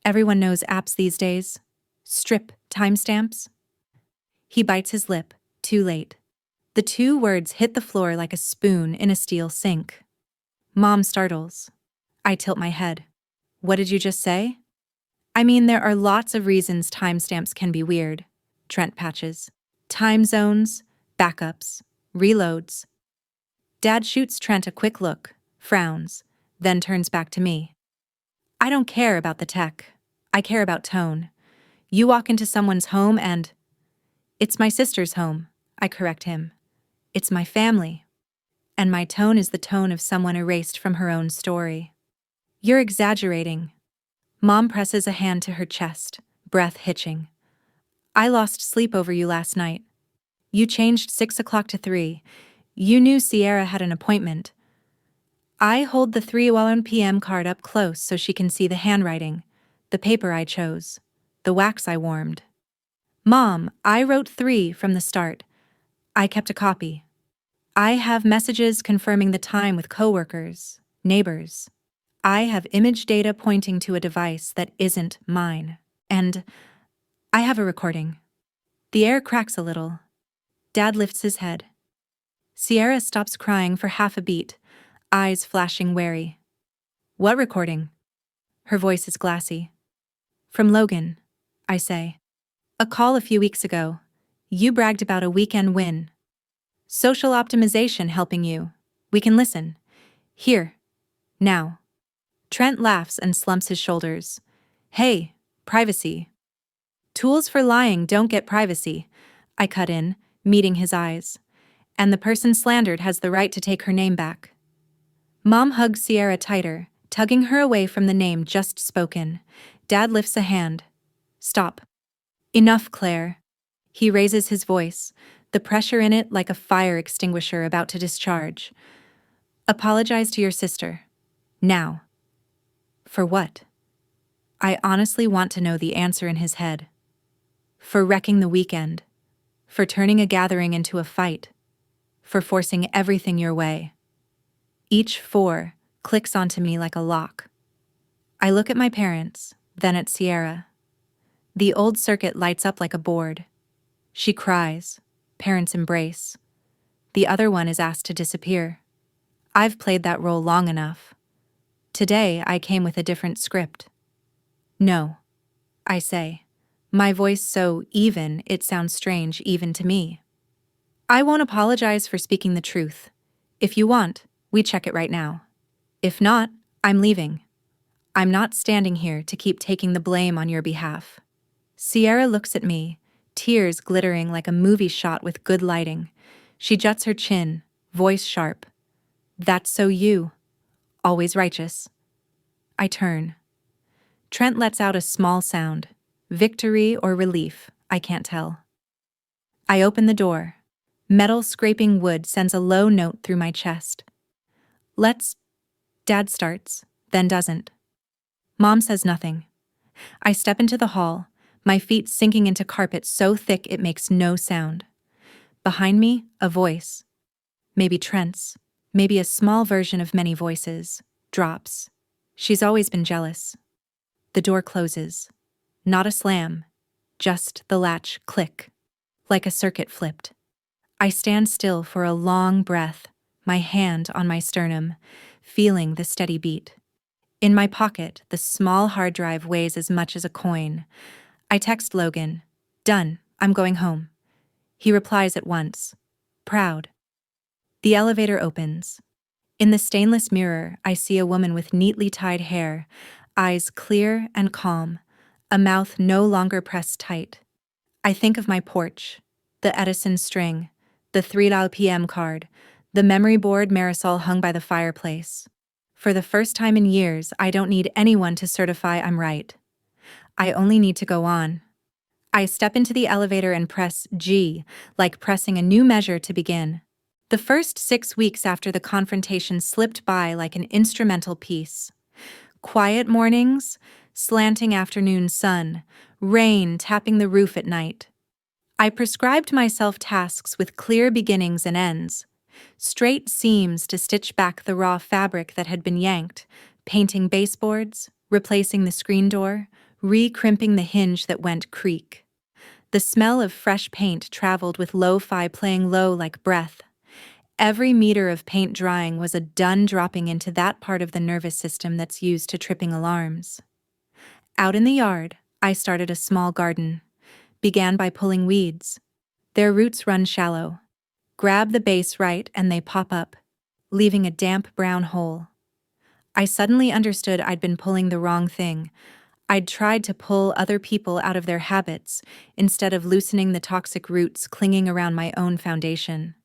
Everyone knows apps these days. Strip timestamps. He bites his lip, too late. The two words hit the floor like a spoon in a steel sink. Mom startles. I tilt my head. What did you just say? I mean, there are lots of reasons timestamps can be weird. Trent patches. Time zones, backups, reloads. Dad shoots Trent a quick look, frowns, then turns back to me. I don't care about the tech. I care about tone. You walk into someone's home and... It's my sister's home, I correct him. It's my family. And my tone is the tone of someone erased from her own story. You're exaggerating. Mom presses a hand to her chest, breath hitching. I lost sleep over you last night. You changed 6 o'clock to 3. You knew Sierra had an appointment. I hold the 3:01 p.m. card up close so she can see the handwriting, the paper I chose, the wax I warmed. Mom, I wrote 3 from the start. I kept a copy. I have messages confirming the time with coworkers, neighbors. I have image data pointing to a device that isn't mine. And I have a recording. The air cracks a little. Dad lifts his head. Sierra stops crying for half a beat, eyes flashing wary. What recording? Her voice is glassy. From Logan, I say. A call a few weeks ago. You bragged about a weekend win. Social optimization helping you. We can listen. Here. Now. Trent laughs and slumps his shoulders. Hey, privacy. Tools for lying don't get privacy. I cut in, meeting his eyes. And the person slandered has the right to take her name back. Mom hugs Sierra tighter, tugging her away from the name just spoken. Dad lifts a hand. Stop. Enough, Claire. He raises his voice, the pressure in it like a fire extinguisher about to discharge. Apologize to your sister. Now. For what? I honestly want to know the answer in his head. For wrecking the weekend. For turning a gathering into a fight. For forcing everything your way. Each 4 clicks onto me like a lock. I look at my parents, then at Sierra. The old circuit lights up like a board. She cries. Parents embrace. The other one is asked to disappear. I've played that role long enough. Today I came with a different script. No, I say, my voice so even it sounds strange even to me. I won't apologize for speaking the truth. If you want, we check it right now. If not, I'm leaving. I'm not standing here to keep taking the blame on your behalf. Sierra looks at me, tears glittering like a movie shot with good lighting. She juts her chin, voice sharp. That's so you. Always righteous. I turn. Trent lets out a small sound. Victory or relief, I can't tell. I open the door. Metal scraping wood sends a low note through my chest. Let's... Dad starts, then doesn't. Mom says nothing. I step into the hall, my feet sinking into carpet so thick it makes no sound. Behind me, a voice. Maybe Trent's, maybe a small version of many voices, drops. She's always been jealous. The door closes. Not a slam, just the latch click, like a circuit flipped. I stand still for a long breath, my hand on my sternum, feeling the steady beat. In my pocket, the small hard drive weighs as much as a coin. I text Logan, "Done, I'm going home." He replies at once, "Proud." The elevator opens. In the stainless mirror, I see a woman with neatly tied hair, eyes clear and calm, a mouth no longer pressed tight. I think of my porch, the Edison string, the 3 p.m. card, the memory board Marisol hung by the fireplace. For the first time in years, I don't need anyone to certify I'm right. I only need to go on. I step into the elevator and press G, like pressing a new measure to begin. The first 6 weeks after the confrontation slipped by like an instrumental piece. Quiet mornings, slanting afternoon sun, rain tapping the roof at night. I prescribed myself tasks with clear beginnings and ends. Straight seams to stitch back the raw fabric that had been yanked, painting baseboards, replacing the screen door, re-crimping the hinge that went creak. The smell of fresh paint traveled with lo-fi playing low like breath. Every meter of paint drying was a dun dropping into that part of the nervous system that's used to tripping alarms. Out in the yard, I started a small garden. Began by pulling weeds. Their roots run shallow. Grab the base right and they pop up, leaving a damp brown hole. I suddenly understood I'd been pulling the wrong thing. I'd tried to pull other people out of their habits instead of loosening the toxic roots clinging around my own foundation.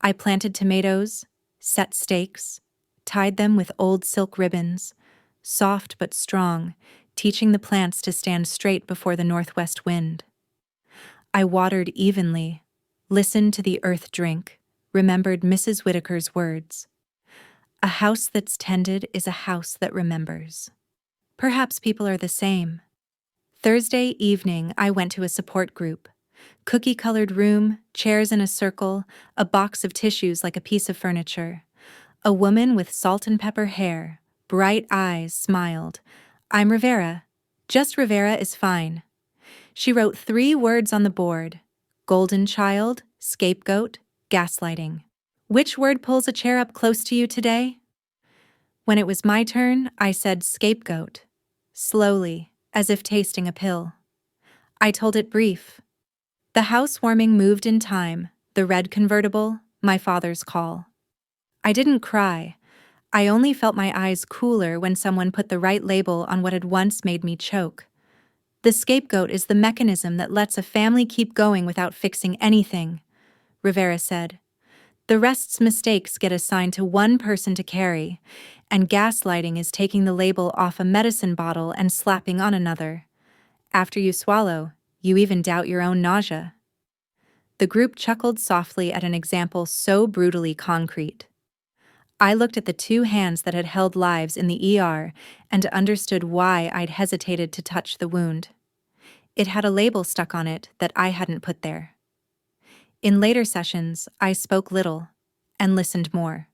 I planted tomatoes, set stakes, tied them with old silk ribbons, soft but strong, teaching the plants to stand straight before the northwest wind. I watered evenly, listened to the earth drink, remembered Mrs. Whitaker's words. A house that's tended is a house that remembers. Perhaps people are the same. Thursday evening, I went to a support group. Cookie-colored room, chairs in a circle, a box of tissues like a piece of furniture. A woman with salt and pepper hair, bright eyes, smiled. "I'm Rivera. Just Rivera is fine." She wrote 3 words on the board: golden child, scapegoat, gaslighting. Which word pulls a chair up close to you today? When it was my turn, I said scapegoat, slowly, as if tasting a pill. I told it brief. The housewarming moved in time, the red convertible, my father's call. I didn't cry. I only felt my eyes cooler when someone put the right label on what had once made me choke. The scapegoat is the mechanism that lets a family keep going without fixing anything, Rivera said. The rest's mistakes get assigned to one person to carry, and gaslighting is taking the label off a medicine bottle and slapping on another. After you swallow, you even doubt your own nausea. The group chuckled softly at an example so brutally concrete. I looked at the 2 hands that had held lives in the ER and understood why I'd hesitated to touch the wound. It had a label stuck on it that I hadn't put there. In later sessions, I spoke little and listened more.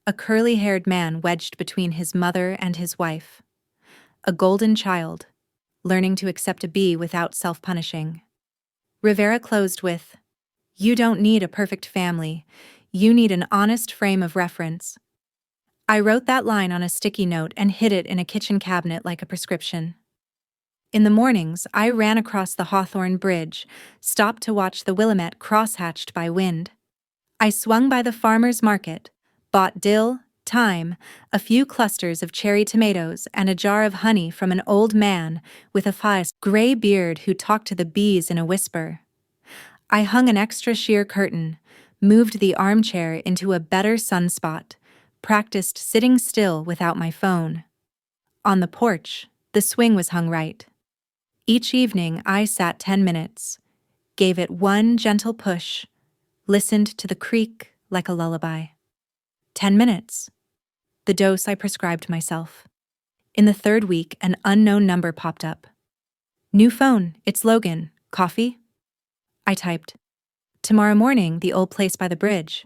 A curly-haired man wedged between his mother and his wife. A golden child, learning to accept a B without self-punishing. Rivera closed with, "You don't need a perfect family. You need an honest frame of reference." I wrote that line on a sticky note and hid it in a kitchen cabinet like a prescription. In the mornings, I ran across the Hawthorne Bridge, stopped to watch the Willamette cross-hatched by wind. I swung by the farmer's market, bought dill, thyme, a few clusters of cherry tomatoes, and a jar of honey from an old man with a fierce gray beard who talked to the bees in a whisper. I hung an extra sheer curtain, moved the armchair into a better sunspot, practiced sitting still without my phone. On the porch, the swing was hung right. Each evening I sat 10 minutes, gave it one gentle push, listened to the creak like a lullaby. 10 minutes. The dose I prescribed myself. In the 3rd week, an unknown number popped up. "New phone, it's Logan. Coffee?" I typed. "Tomorrow morning, the old place by the bridge."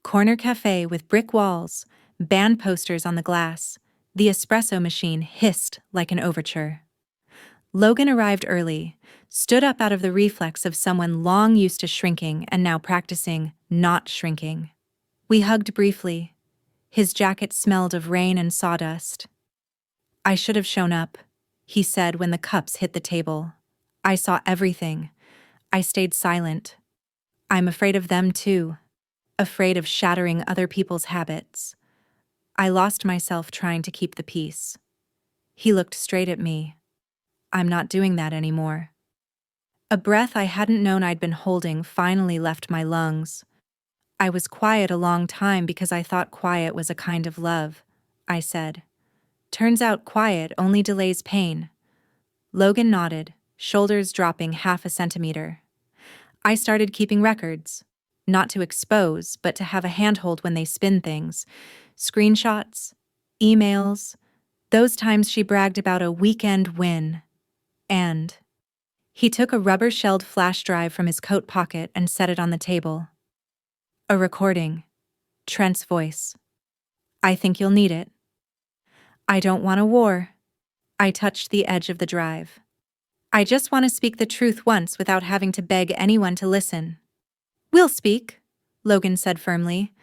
Corner cafe with brick walls, band posters on the glass. The espresso machine hissed like an overture. Logan arrived early, stood up out of the reflex of someone long used to shrinking and now practicing not shrinking. We hugged briefly. His jacket smelled of rain and sawdust. I should have shown up, he said when the cups hit the table. I saw everything. I stayed silent. I'm afraid of them too. Afraid of shattering other people's habits. I lost myself trying to keep the peace. He looked straight at me. I'm not doing that anymore. A breath I hadn't known I'd been holding finally left my lungs. I was quiet a long time because I thought quiet was a kind of love, I said. Turns out quiet only delays pain. Logan nodded, shoulders dropping half a centimeter. I started keeping records. Not to expose, but to have a handhold when they spin things. Screenshots, emails, those times she bragged about a weekend win. And he took a rubber-shelled flash drive from his coat pocket and set it on the table. A recording. Trent's voice. I think you'll need it. I don't want a war. I touched the edge of the drive. I just want to speak the truth once without having to beg anyone to listen. We'll speak, Logan said firmly,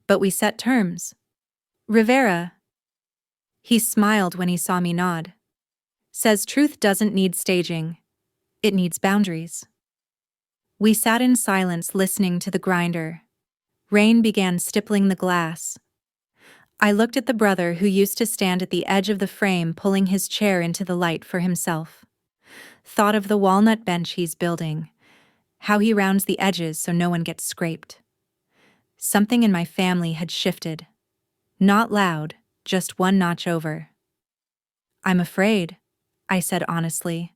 but we set terms. Rivera. He smiled when he saw me nod. Says truth doesn't need staging. It needs boundaries. We sat in silence listening to the grinder. Rain began stippling the glass. I looked at the brother who used to stand at the edge of the frame pulling his chair into the light for himself. Thought of the walnut bench he's building, how he rounds the edges so no one gets scraped. Something in my family had shifted. Not loud, just one notch over. I'm afraid, I said honestly.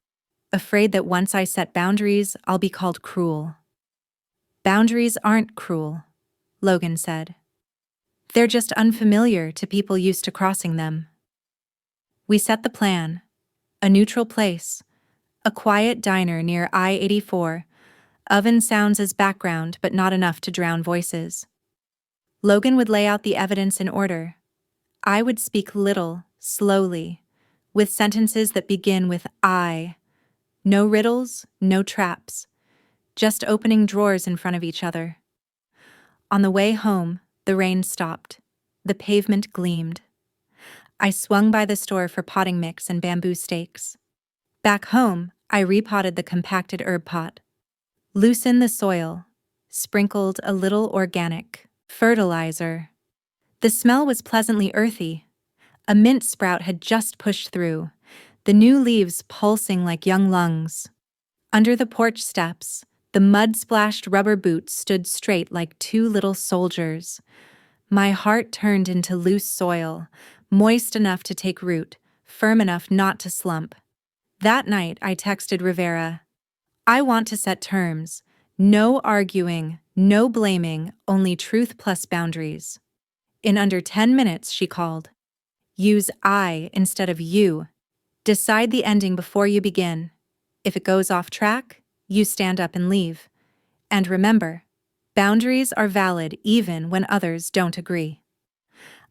Afraid that once I set boundaries, I'll be called cruel. Boundaries aren't cruel, Logan said. They're just unfamiliar to people used to crossing them. We set the plan. A neutral place. A quiet diner near I-84. Oven sounds as background but not enough to drown voices. Logan would lay out the evidence in order. I would speak little, slowly, with sentences that begin with I. No riddles, no traps. Just opening drawers in front of each other. On the way home, the rain stopped. The pavement gleamed. I swung by the store for potting mix and bamboo stakes. Back home, I repotted the compacted herb pot. Loosened the soil. Sprinkled a little organic fertilizer. The smell was pleasantly earthy. A mint sprout had just pushed through, the new leaves pulsing like young lungs. Under the porch steps, the mud-splashed rubber boots stood straight like two little soldiers. My heart turned into loose soil, moist enough to take root, firm enough not to slump. That night, I texted Rivera. I want to set terms. No arguing, no blaming, only truth plus boundaries. In under 10 minutes, she called. Use I instead of you. Decide the ending before you begin. If it goes off track, you stand up and leave. And remember, boundaries are valid even when others don't agree.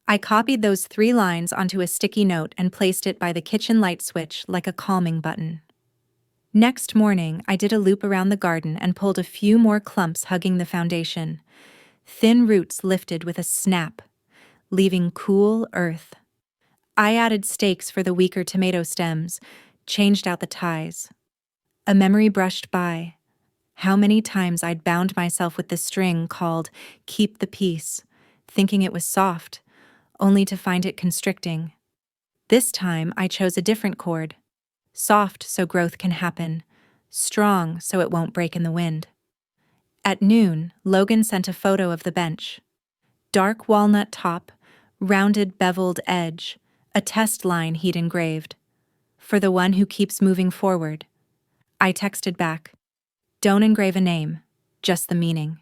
I copied those 3 lines onto a sticky note and placed it by the kitchen light switch like a calming button. Next morning, I did a loop around the garden and pulled a few more clumps hugging the foundation. Thin roots lifted with a snap, leaving cool earth. I added stakes for the weaker tomato stems, changed out the ties. A memory brushed by. How many times I'd bound myself with the string called Keep the Peace, thinking it was soft, only to find it constricting. This time I chose a different cord. Soft so growth can happen, strong so it won't break in the wind. At noon, Logan sent a photo of the bench. Dark walnut top, rounded beveled edge, a test line he'd engraved. For the one who keeps moving forward. I texted back. Don't engrave a name, just the meaning.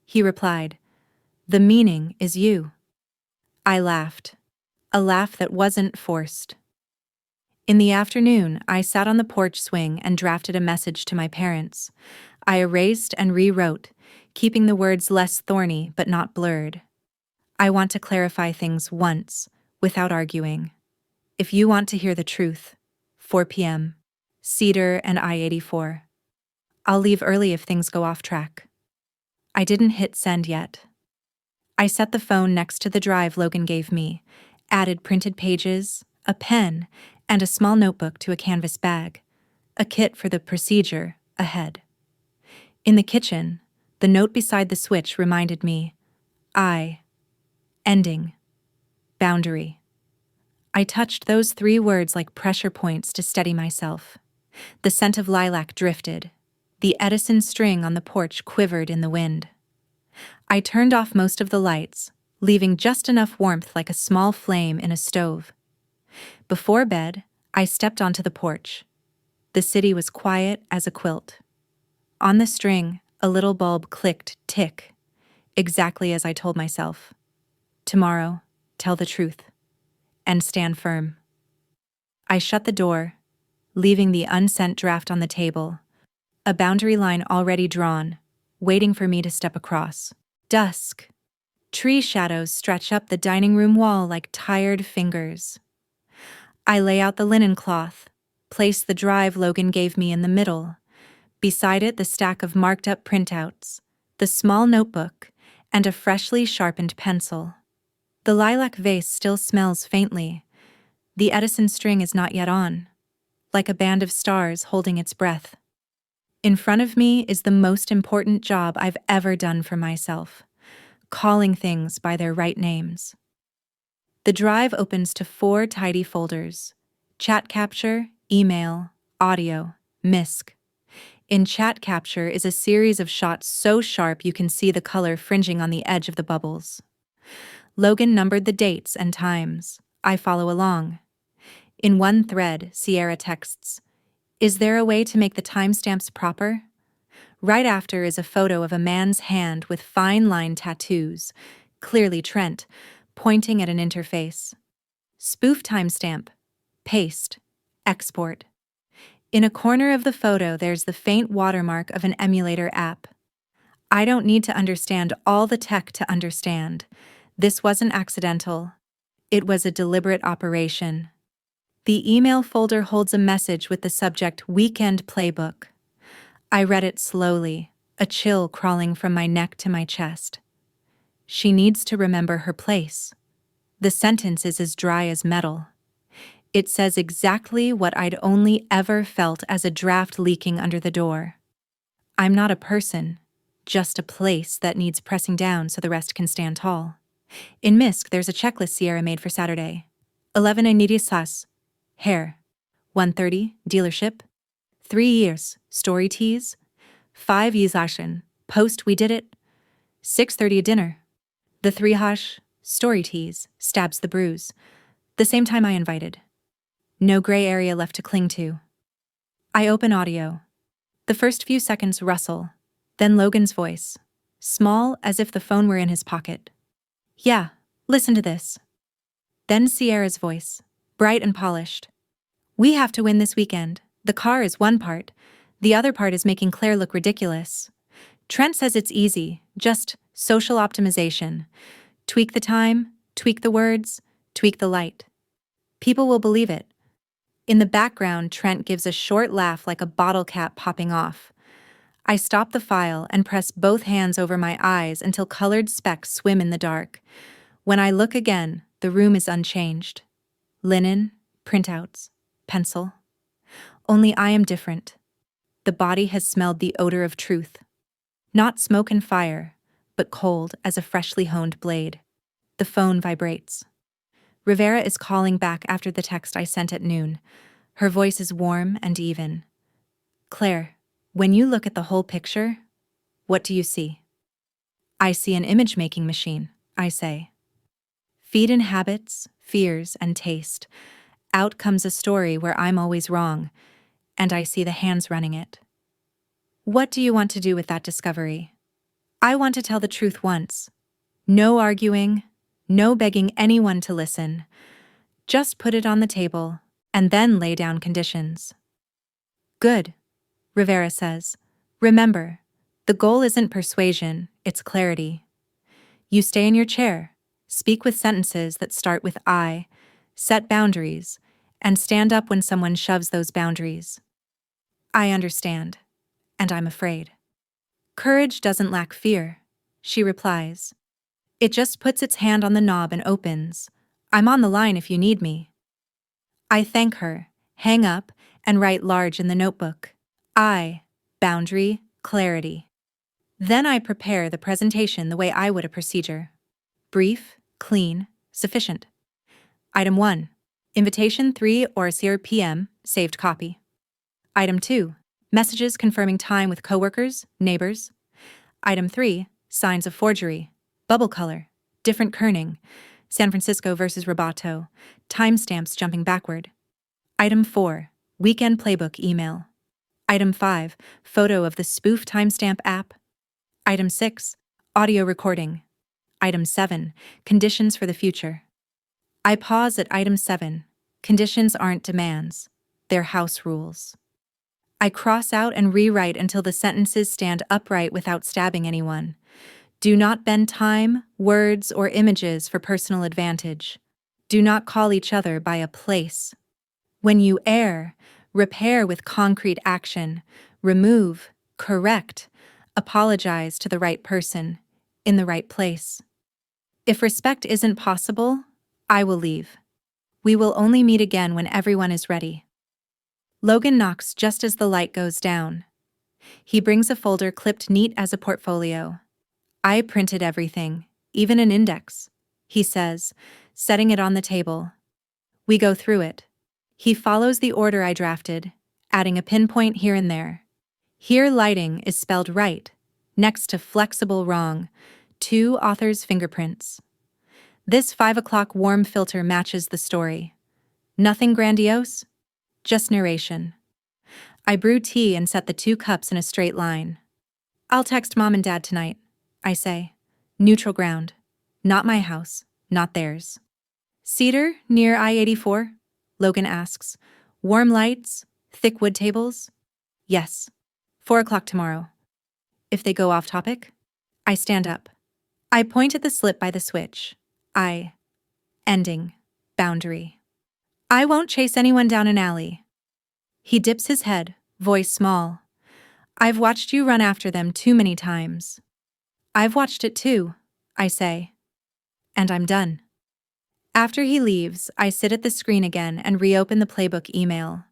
He replied, the meaning is you. I laughed. A laugh that wasn't forced. In the afternoon, I sat on the porch swing and drafted a message to my parents. I erased and rewrote, keeping the words less thorny but not blurred. I want to clarify things once, without arguing. If you want to hear the truth, 4 p.m., Cedar and I-84. I'll leave early if things go off track. I didn't hit send yet. I set the phone next to the drive Logan gave me, added printed pages, a pen, and a small notebook to a canvas bag, a kit for the procedure ahead. In the kitchen, the note beside the switch reminded me, ending, boundary. I touched those 3 words like pressure points to steady myself. The scent of lilac drifted. The Edison string on the porch quivered in the wind. I turned off most of the lights, leaving just enough warmth like a small flame in a stove. Before bed, I stepped onto the porch. The city was quiet as a quilt. On the string, a little bulb clicked tick, exactly as I told myself. Tomorrow, tell the truth, and stand firm. I shut the door, leaving the unsent draft on the table, a boundary line already drawn, waiting for me to step across. Dusk. Tree shadows stretch up the dining room wall like tired fingers. I lay out the linen cloth, place the drive Logan gave me in the middle. Beside it, the stack of marked-up printouts, the small notebook, and a freshly sharpened pencil. The lilac vase still smells faintly. The Edison string is not yet on, like a band of stars holding its breath. In front of me is the most important job I've ever done for myself, calling things by their right names. The drive opens to 4 tidy folders: chat capture, email, audio, misc. In chat capture is a series of shots so sharp you can see the color fringing on the edge of the bubbles. Logan numbered the dates and times. I follow along. In one thread, Sierra texts, "Is there a way to make the timestamps proper?" Right after is a photo of a man's hand with fine line tattoos, clearly Trent, pointing at an interface. Spoof timestamp. Paste. Export. In a corner of the photo, there's the faint watermark of an emulator app. I don't need to understand all the tech to understand. This wasn't accidental. It was a deliberate operation. The email folder holds a message with the subject Weekend Playbook. I read it slowly, a chill crawling from my neck to my chest. She needs to remember her place. The sentence is as dry as metal. It says exactly what I'd only ever felt as a draft leaking under the door. I'm not a person, just a place that needs pressing down so the rest can stand tall. In MISC, there's a checklist Sierra made for Saturday. 11 initias, hair. 1:30, dealership. 3 years, story tease. 5 years action, post we did it. 6:30 dinner. The 3 hash, story tease, stabs the bruise. The same time I invited. No gray area left to cling to. I open audio. The first few seconds rustle, then Logan's voice, small as if the phone were in his pocket. "Yeah, listen to this." Then Sierra's voice, bright and polished. "We have to win this weekend. The car is one part. The other part is making Claire look ridiculous. Trent says it's easy, just social optimization. Tweak the time, tweak the words, tweak the light. People will believe it." In the background, Trent gives a short laugh like a bottle cap popping off. I stop the file and press both hands over my eyes until colored specks swim in the dark. When I look again, the room is unchanged. Linen, printouts, pencil. Only I am different. The body has smelled the odor of truth. Not smoke and fire, but cold as a freshly honed blade. The phone vibrates. Rivera is calling back after the text I sent at noon. Her voice is warm and even. "Claire, when you look at the whole picture, what do you see?" "I see an image-making machine," I say. Feed in habits, fears, and taste. Out comes a story where I'm always wrong, and I see the hands running it. What do you want to do with that discovery? I want to tell the truth once. No arguing, no begging anyone to listen. Just put it on the table, and then lay down conditions. "Good," Rivera says. "Remember, the goal isn't persuasion, it's clarity. You stay in your chair, speak with sentences that start with I, set boundaries, and stand up when someone shoves those boundaries." I understand, and I'm afraid. "Courage doesn't lack fear," she replies. "It just puts its hand on the knob and opens. I'm on the line if you need me." I thank her, hang up, and write large in the notebook. I, boundary, clarity. Then I prepare the presentation the way I would a procedure. Brief, clean, sufficient. Item 1. Invitation 3 or 0 p.m. saved copy. Item 2. Messages confirming time with coworkers, neighbors. Item 3. Signs of forgery. Bubble color. Different kerning. San Francisco versus Roboto. Timestamps jumping backward. Item 4. Weekend playbook email. Item 5. Photo of the spoof timestamp app. Item 6. Audio recording. Item 7. Conditions for the future. I pause at item 7. Conditions aren't demands. They're house rules. I cross out and rewrite until the sentences stand upright without stabbing anyone. Do not bend time, words, or images for personal advantage. Do not call each other by a place. When you err, repair with concrete action. Remove, correct, apologize to the right person, in the right place. If respect isn't possible, I will leave. We will only meet again when everyone is ready. Logan knocks just as the light goes down. He brings a folder clipped neat as a portfolio. I printed everything, even an index, he says, setting it on the table. We go through it. He follows the order I drafted, adding a pinpoint here and there. Here lighting is spelled right, next to flexible wrong, 2 authors' fingerprints. This 5 o'clock warm filter matches the story. Nothing grandiose, just narration. I brew tea and set the 2 cups in a straight line. I'll text Mom and Dad tonight, I say. Neutral ground. Not my house, not theirs. Cedar, near I-84? Logan asks. Warm lights? Thick wood tables? Yes. 4 o'clock tomorrow. If they go off topic? I stand up. I point at the slip by the switch. Ending. Boundary. I won't chase anyone down an alley. He dips his head, voice small. I've watched you run after them too many times. I've watched it too, I say. And I'm done. After he leaves, I sit at the screen again and reopen the playbook email.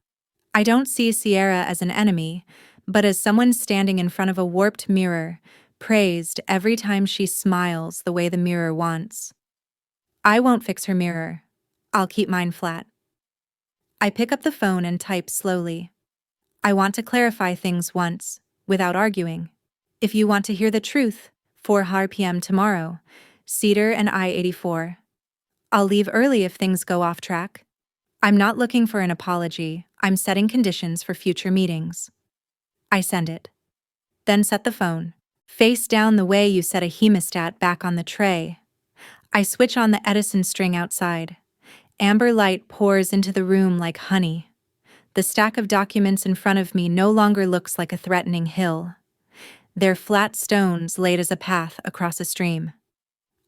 I don't see Sierra as an enemy, but as someone standing in front of a warped mirror, praised every time she smiles the way the mirror wants. I won't fix her mirror. I'll keep mine flat. I pick up the phone and type slowly. I want to clarify things once, without arguing. If you want to hear the truth, 4 p.m. tomorrow, Cedar and I-84. I'll leave early if things go off track. I'm not looking for an apology, I'm setting conditions for future meetings. I send it. Then set the phone, face down the way you set a hemostat back on the tray. I switch on the Edison string outside. Amber light pours into the room like honey. The stack of documents in front of me no longer looks like a threatening hill. They're flat stones laid as a path across a stream.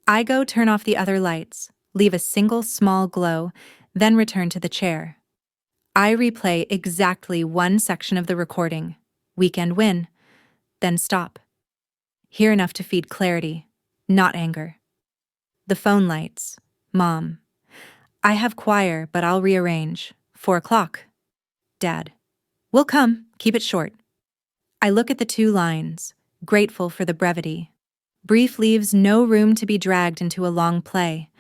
I go turn off the other lights, leave a single small glow, then return to the chair. I replay exactly 1 section of the recording, weekend win, then stop. Hear enough to feed clarity, not anger. The phone lights. Mom. I have choir, but I'll rearrange. 4 o'clock. Dad. We'll come, keep it short. I look at the 2 lines, grateful for the brevity. Brief leaves no room to be dragged into a long play.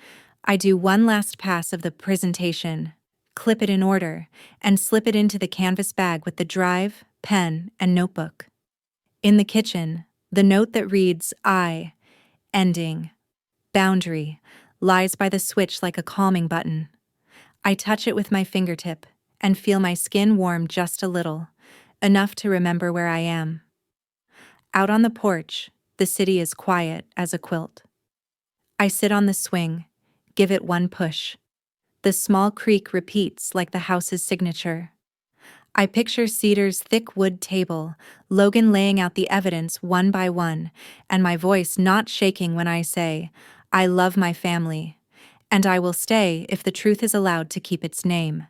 I do 1 last pass of the presentation, clip it in order, and slip it into the canvas bag with the drive, pen, and notebook. In the kitchen, the note that reads ending, boundary, lies by the switch like a calming button. I touch it with my fingertip and feel my skin warm just a little, enough to remember where I am. Out on the porch, the city is quiet as a quilt. I sit on the swing, give it 1 push. The small creak repeats like the house's signature. I picture Cedar's thick wood table, Logan laying out the evidence 1 by 1, and my voice not shaking when I say, I love my family, and I will stay if the truth is allowed to keep its name.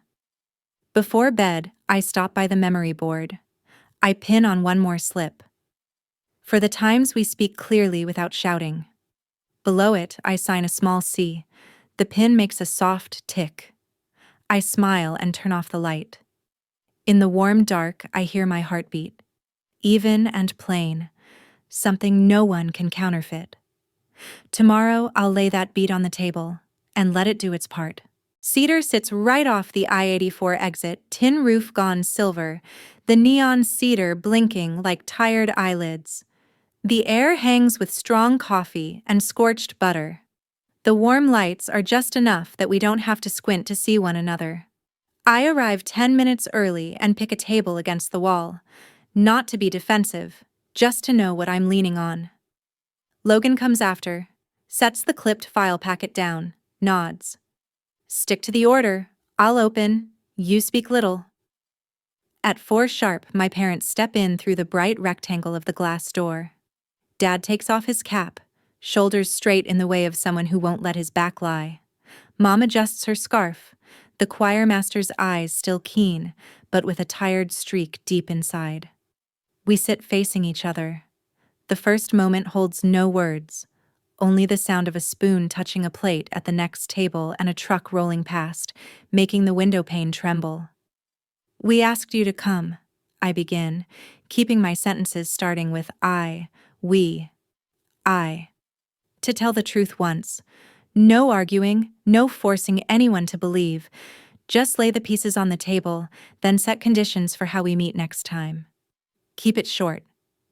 Before bed, I stop by the memory board. I pin on 1 more slip. For the times we speak clearly without shouting. Below it, I sign a small C. The pin makes a soft tick. I smile and turn off the light. In the warm dark, I hear my heartbeat. Even and plain, something no one can counterfeit. Tomorrow, I'll lay that beat on the table and let it do its part. Cedar sits right off the I-84 exit, tin roof gone silver, the neon cedar blinking like tired eyelids. The air hangs with strong coffee and scorched butter. The warm lights are just enough that we don't have to squint to see one another. I arrive 10 minutes early and pick a table against the wall, not to be defensive, just to know what I'm leaning on. Logan comes after, sets the clipped file packet down, nods. Stick to the order. I'll open. You speak little. At 4 sharp, my parents step in through the bright rectangle of the glass door. Dad takes off his cap, shoulders straight in the way of someone who won't let his back lie. Mom adjusts her scarf, the choir master's eyes still keen, but with a tired streak deep inside. We sit facing each other. The first moment holds no words, only the sound of a spoon touching a plate at the next table and a truck rolling past, making the window pane tremble. We asked you to come, I begin, keeping my sentences starting with I, we, I. To tell the truth once. No arguing, no forcing anyone to believe. Just lay the pieces on the table, then set conditions for how we meet next time. Keep it short,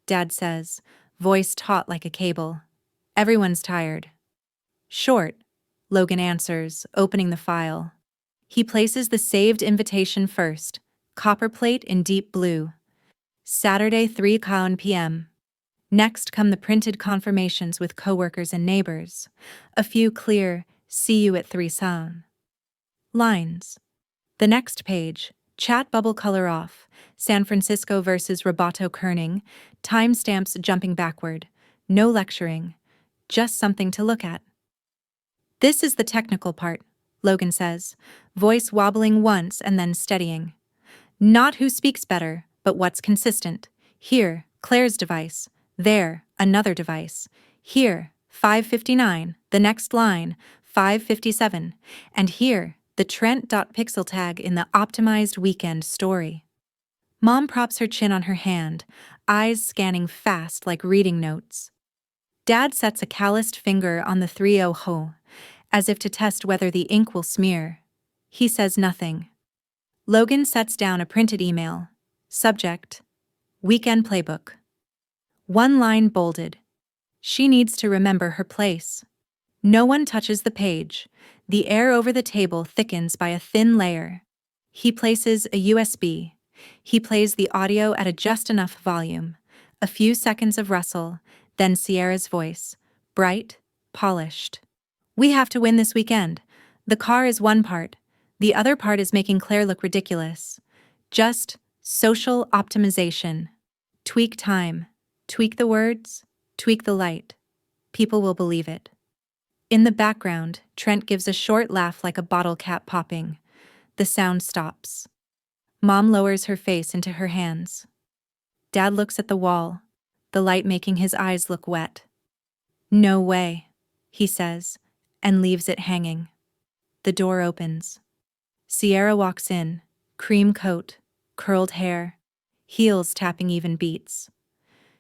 Dad says, voice taut like a cable. Everyone's tired. Short, Logan answers, opening the file. He places the saved invitation first, copper plate in deep blue. Saturday 3 p.m. Next come the printed confirmations with coworkers and neighbors. A few clear, see you at 3 lines. The next page, chat bubble color off, San Francisco versus Roboto Kerning, timestamps jumping backward, no lecturing, just something to look at. This is the technical part, Logan says, voice wobbling once and then steadying. Not who speaks better, but what's consistent. Here, Claire's device. There, another device. Here, 559, the next line, 557. And here, the Trent.pixel tag in the optimized weekend story. Mom props her chin on her hand, eyes scanning fast like reading notes. Dad sets a calloused finger on the 3-0 ho, as if to test whether the ink will smear. He says nothing. Logan sets down a printed email. Subject: Weekend Playbook. One line bolded. She needs to remember her place. No one touches the page. The air over the table thickens by a thin layer. He places a USB. He plays the audio at a just enough volume. A few seconds of rustle, then Sierra's voice, bright, polished. We have to win this weekend. The car is one part. The other part is making Claire look ridiculous. Just social optimization. Tweak time. Tweak the words. Tweak the light. People will believe it. In the background, Trent gives a short laugh like a bottle cap popping. The sound stops. Mom lowers her face into her hands. Dad looks at the wall, the light making his eyes look wet. No way, he says, and leaves it hanging. The door opens. Sierra walks in, cream coat, curled hair, heels tapping even beats.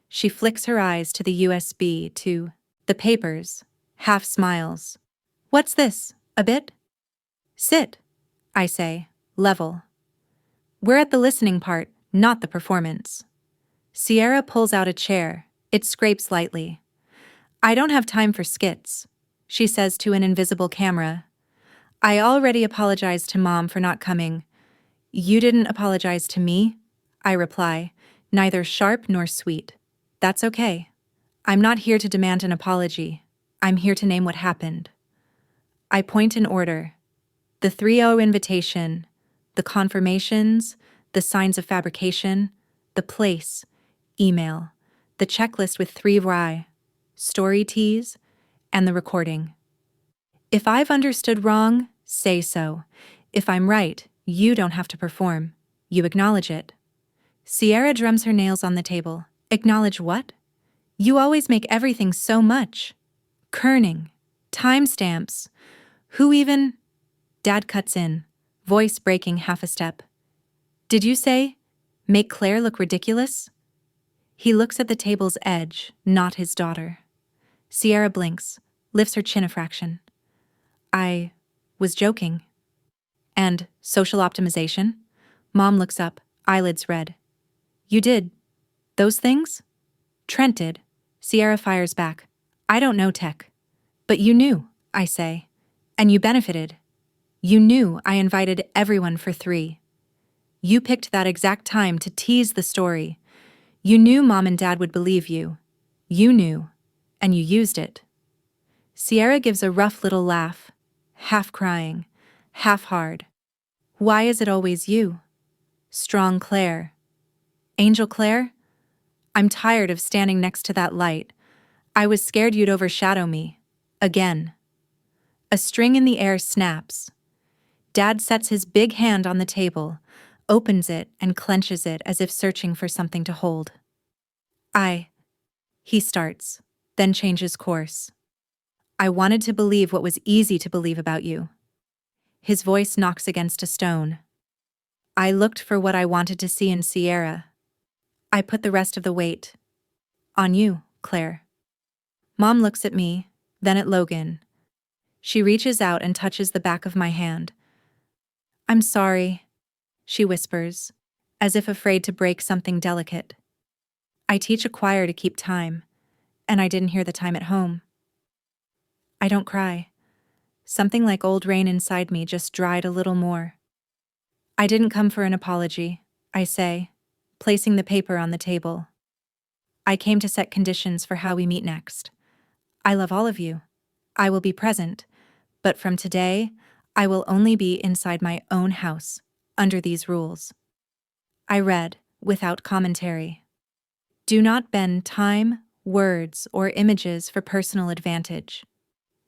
She flicks her eyes to the USB, to the papers, half smiles. What's this, a bit? Sit, I say, level. We're at the listening part, not the performance. Sierra pulls out a chair. It scrapes lightly. I don't have time for skits, she says to an invisible camera. I already apologized to Mom for not coming. You didn't apologize to me, I reply, neither sharp nor sweet. That's okay. I'm not here to demand an apology. I'm here to name what happened. I point in order. The 3-0 invitation, the confirmations, the signs of fabrication, the place, email, the checklist with 3 rye, story tease, and the recording. If I've understood wrong, say so. If I'm right, you don't have to perform. You acknowledge it. Sierra drums her nails on the table. Acknowledge what? You always make everything so much. Kerning. Timestamps. Who even? Dad cuts in, voice breaking half a step. Did you say, make Claire look ridiculous? He looks at the table's edge, not his daughter. Sierra blinks, lifts her chin a fraction. I was joking. And social optimization? Mom looks up, eyelids red. You did those things? Trent did. Sierra fires back. I don't know tech. But you knew, I say. And you benefited. You knew I invited everyone for 3. You picked that exact time to tease the story. You knew Mom and Dad would believe you. You knew. And you used it. Sierra gives a rough little laugh, half crying, half hard. Why is it always you? Strong Claire. Angel Claire? I'm tired of standing next to that light. I was scared you'd overshadow me. Again. A string in the air snaps. Dad sets his big hand on the table, opens it and clenches it as if searching for something to hold. He starts, then changes course. I wanted to believe what was easy to believe about you. His voice knocks against a stone. I looked for what I wanted to see in Sierra. I put the rest of the weight on you, Claire. Mom looks at me, then at Logan. She reaches out and touches the back of my hand. I'm sorry, she whispers, as if afraid to break something delicate. I teach a choir to keep time, and I didn't hear the time at home. I don't cry. Something like old rain inside me just dried a little more. I didn't come for an apology, I say, placing the paper on the table. I came to set conditions for how we meet next. I love all of you. I will be present, but from today, I will only be inside my own house, under these rules. I read, without commentary. Do not bend time, words, or images for personal advantage.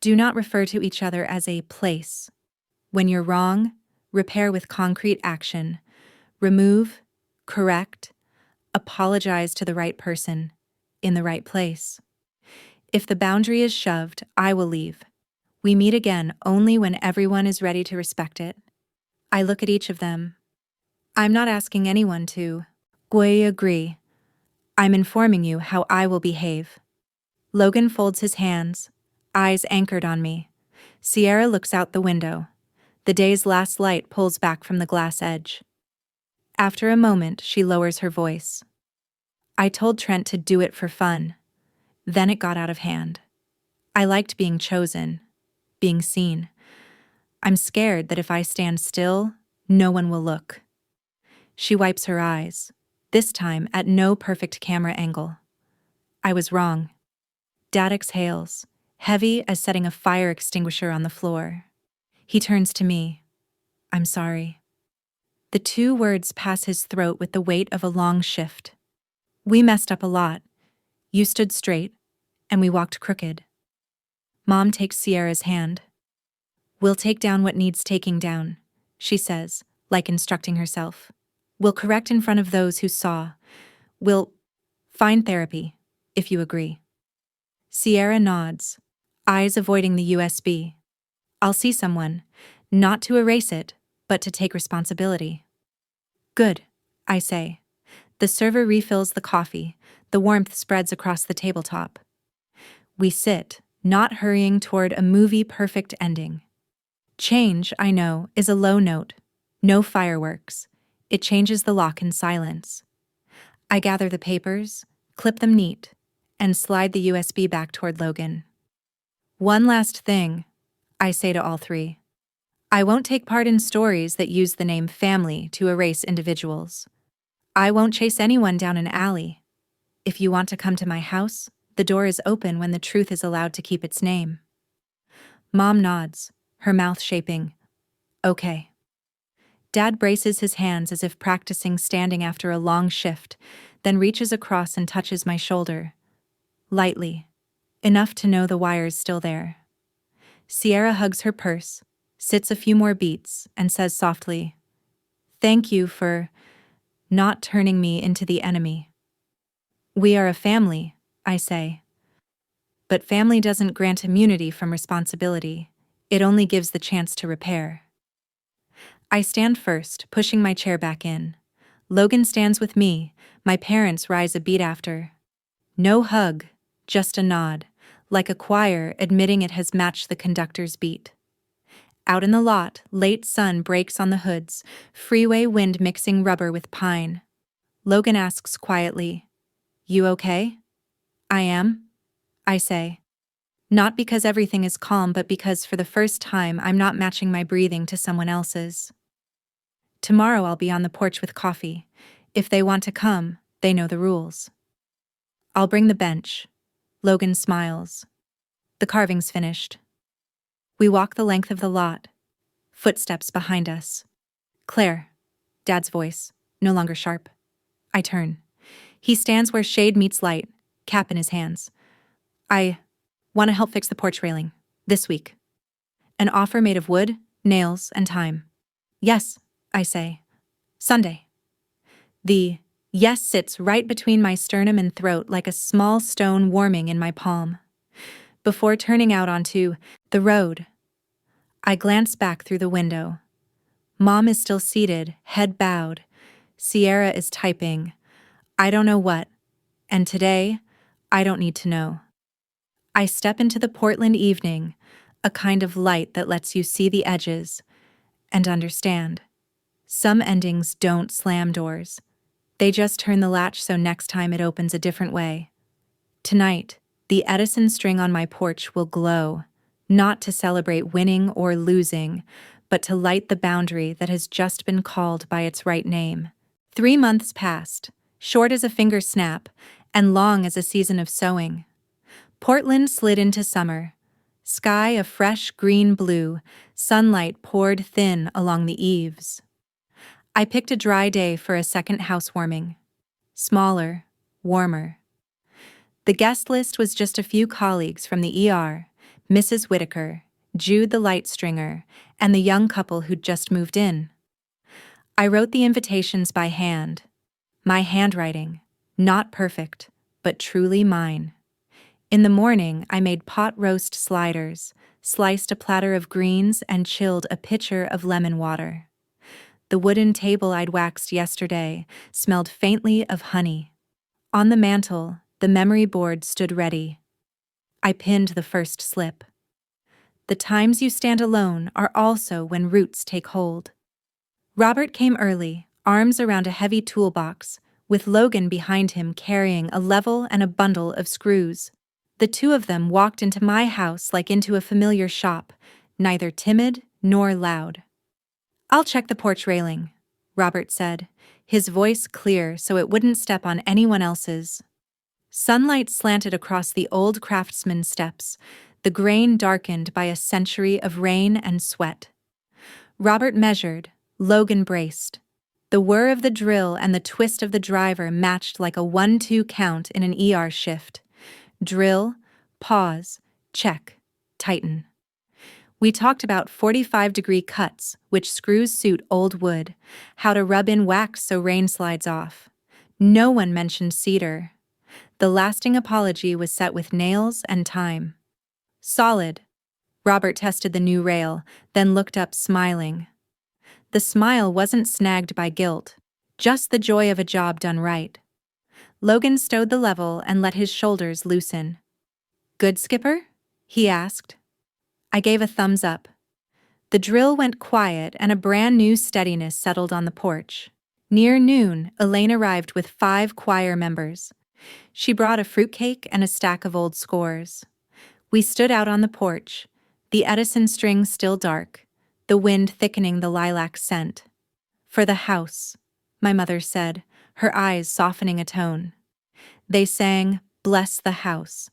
Do not refer to each other as a place. When you're wrong, repair with concrete action. Remove, correct, apologize to the right person, in the right place. If the boundary is shoved, I will leave. We meet again only when everyone is ready to respect it. I look at each of them. I'm not asking anyone to agree. I'm informing you how I will behave. Logan folds his hands, eyes anchored on me. Sierra looks out the window. The day's last light pulls back from the glass edge. After a moment, she lowers her voice. I told Trent to do it for fun. Then it got out of hand. I liked being chosen, being seen. I'm scared that if I stand still, no one will look. She wipes her eyes, this time at no perfect camera angle. I was wrong. Dad exhales, heavy as setting a fire extinguisher on the floor. He turns to me. I'm sorry. The 2 words pass his throat with the weight of a long shift. We messed up a lot. You stood straight, and we walked crooked. Mom takes Sierra's hand. We'll take down what needs taking down, she says, like instructing herself. We'll correct in front of those who saw. We'll find therapy, if you agree. Sierra nods, eyes avoiding the USB. I'll see someone, not to erase it, but to take responsibility. Good, I say. The server refills the coffee, the warmth spreads across the tabletop. We sit, not hurrying toward a movie-perfect ending. Change, I know, is a low note. No fireworks. It changes the lock in silence. I gather the papers, clip them neat, and slide the USB back toward Logan. One last thing, I say to all 3. I won't take part in stories that use the name family to erase individuals. I won't chase anyone down an alley. If you want to come to my house, the door is open when the truth is allowed to keep its name. Mom nods, her mouth shaping. Okay. Dad braces his hands as if practicing standing after a long shift, then reaches across and touches my shoulder. Lightly, enough to know the wire's still there. Sierra hugs her purse, sits a few more beats, and says softly, "Thank you for not turning me into the enemy." We are a family, I say. But family doesn't grant immunity from responsibility. It only gives the chance to repair. I stand first, pushing my chair back in. Logan stands with me, my parents rise a beat after. No hug, just a nod, like a choir admitting it has matched the conductor's beat. Out in the lot, late sun breaks on the hoods, freeway wind mixing rubber with pine. Logan asks quietly, "You okay?" "I am," I say. Not because everything is calm, but because for the first time I'm not matching my breathing to someone else's. Tomorrow I'll be on the porch with coffee. If they want to come, they know the rules. I'll bring the bench. Logan smiles. The carving's finished. We walk the length of the lot. Footsteps behind us. "Claire," Dad's voice, no longer sharp. I turn. He stands where shade meets light, cap in his hands. "I want to help fix the porch railing. This week." An offer made of wood, nails, and time. "Yes," I say. "Sunday." The yes sits right between my sternum and throat like a small stone warming in my palm. Before turning out onto the road, I glance back through the window. Mom is still seated, head bowed. Sierra is typing. I don't know what, and today, I don't need to know. I step into the Portland evening, a kind of light that lets you see the edges and understand. Some endings don't slam doors. They just turn the latch so next time it opens a different way. Tonight, the Edison string on my porch will glow, not to celebrate winning or losing, but to light the boundary that has just been called by its right name. 3 months passed, short as a finger snap, and long as a season of sowing. Portland slid into summer. Sky a fresh green blue, sunlight poured thin along the eaves. I picked a dry day for a second housewarming. Smaller, warmer. The guest list was just a few colleagues from the ER, Mrs. Whitaker, Jude the light stringer, and the young couple who'd just moved in. I wrote the invitations by hand. My handwriting, not perfect, but truly mine. In the morning, I made pot roast sliders, sliced a platter of greens, and chilled a pitcher of lemon water. The wooden table I'd waxed yesterday smelled faintly of honey. On the mantel, the memory board stood ready. I pinned the first slip. The times you stand alone are also when roots take hold. Robert came early, arms around a heavy toolbox, with Logan behind him carrying a level and a bundle of screws. The two of them walked into my house like into a familiar shop, neither timid nor loud. "I'll check the porch railing," Robert said, his voice clear so it wouldn't step on anyone else's. Sunlight slanted across the old craftsman steps, the grain darkened by a century of rain and sweat. Robert measured, Logan braced. The whir of the drill and the twist of the driver matched like a 1-2 count in an ER shift. Drill, pause, check, tighten. We talked about 45-degree cuts, which screws suit old wood, how to rub in wax so rain slides off. No one mentioned cedar. The lasting apology was set with nails and time. "Solid." Robert tested the new rail, then looked up smiling. The smile wasn't snagged by guilt, just the joy of a job done right. Logan stowed the level and let his shoulders loosen. "Good, Skipper?" he asked. I gave a thumbs up. The drill went quiet and a brand new steadiness settled on the porch. Near noon, Elaine arrived with 5 choir members. She brought a fruitcake and a stack of old scores. We stood out on the porch, the Edison string still dark, the wind thickening the lilac scent. "For the house," my mother said, her eyes softening a tone. They sang, "Bless the House."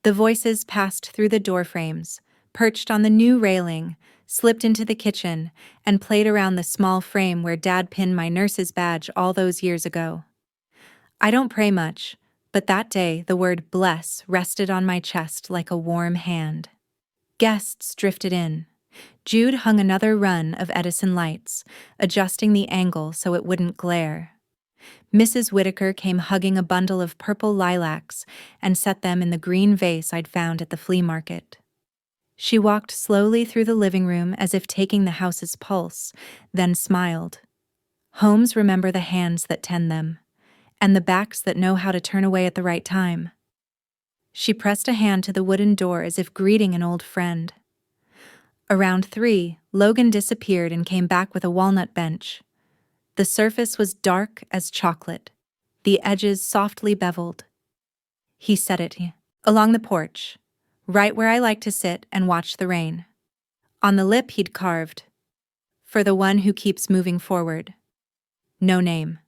The voices passed through the doorframes, perched on the new railing, slipped into the kitchen, and played around the small frame where Dad pinned my nurse's badge all those years ago. I don't pray much, but that day the word "bless" rested on my chest like a warm hand. Guests drifted in. Jude hung another run of Edison lights, adjusting the angle so it wouldn't glare. Mrs. Whitaker came hugging a bundle of purple lilacs and set them in the green vase I'd found at the flea market. She walked slowly through the living room as if taking the house's pulse, then smiled. Homes remember the hands that tend them, and the backs that know how to turn away at the right time. She pressed a hand to the wooden door as if greeting an old friend. Around 3, Logan disappeared and came back with a walnut bench. The surface was dark as chocolate, the edges softly beveled. He set it along the porch, right where I like to sit and watch the rain. On the lip he'd carved, "For the one who keeps moving forward." No name.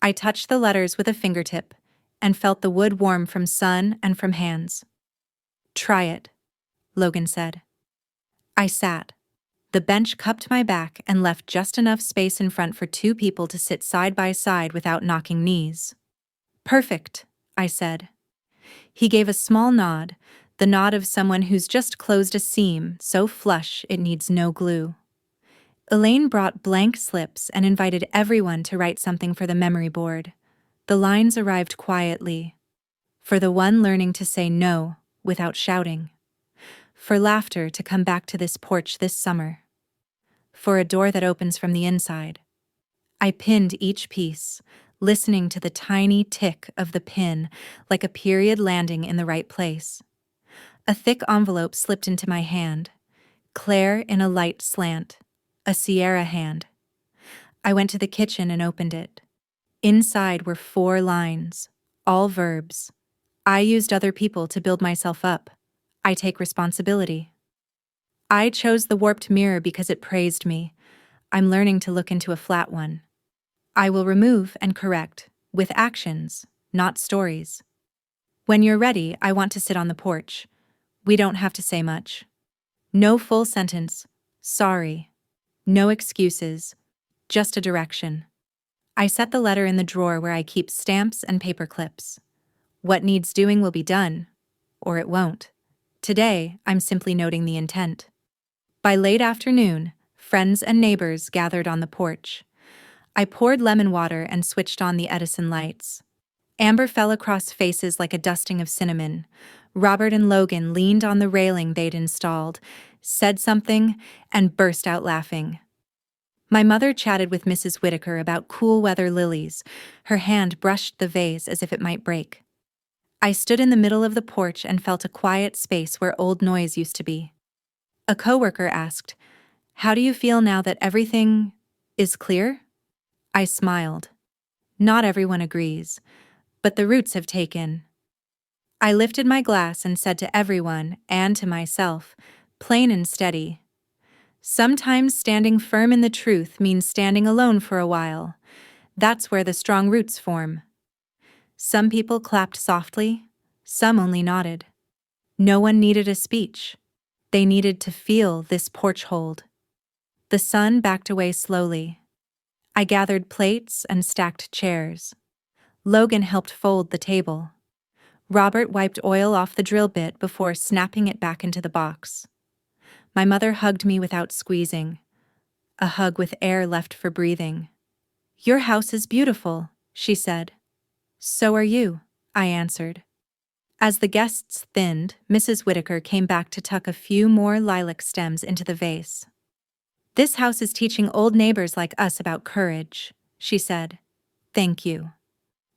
I touched the letters with a fingertip and felt the wood warm from sun and from hands. "Try it," Logan said. I sat. The bench cupped my back and left just enough space in front for 2 people to sit side by side without knocking knees. "Perfect," I said. He gave a small nod, the nod of someone who's just closed a seam so flush it needs no glue. Elaine brought blank slips and invited everyone to write something for the memory board. The lines arrived quietly. For the one learning to say no without shouting. For laughter to come back to this porch this summer. For a door that opens from the inside. I pinned each piece, listening to the tiny tick of the pin like a period landing in the right place. A thick envelope slipped into my hand. Claire in a light slant. A Sierra hand. I went to the kitchen and opened it. Inside were 4 lines, all verbs. I used other people to build myself up. I take responsibility. I chose the warped mirror because it praised me. I'm learning to look into a flat one. I will remove and correct, with actions, not stories. When you're ready, I want to sit on the porch. We don't have to say much. No full sentence. Sorry. No excuses. Just a direction. I set the letter in the drawer where I keep stamps and paper clips. What needs doing will be done, or it won't. Today, I'm simply noting the intent. By late afternoon, friends and neighbors gathered on the porch. I poured lemon water and switched on the Edison lights. Amber fell across faces like a dusting of cinnamon. Robert and Logan leaned on the railing they'd installed, said something, and burst out laughing. My mother chatted with Mrs. Whitaker about cool weather lilies. Her hand brushed the vase as if it might break. I stood in the middle of the porch and felt a quiet space where old noise used to be. A coworker asked, "How do you feel now that everything is clear?" I smiled. Not everyone agrees, but the roots have taken. I lifted my glass and said to everyone, and to myself, plain and steady, sometimes standing firm in the truth means standing alone for a while. That's where the strong roots form. Some people clapped softly, some only nodded. No one needed a speech. They needed to feel this porch hold. The sun backed away slowly. I gathered plates and stacked chairs. Logan helped fold the table. Robert wiped oil off the drill bit before snapping it back into the box. My mother hugged me without squeezing, a hug with air left for breathing. "Your house is beautiful," she said. "So are you," I answered. As the guests thinned, Mrs. Whitaker came back to tuck a few more lilac stems into the vase. "This house is teaching old neighbors like us about courage," she said. "Thank you."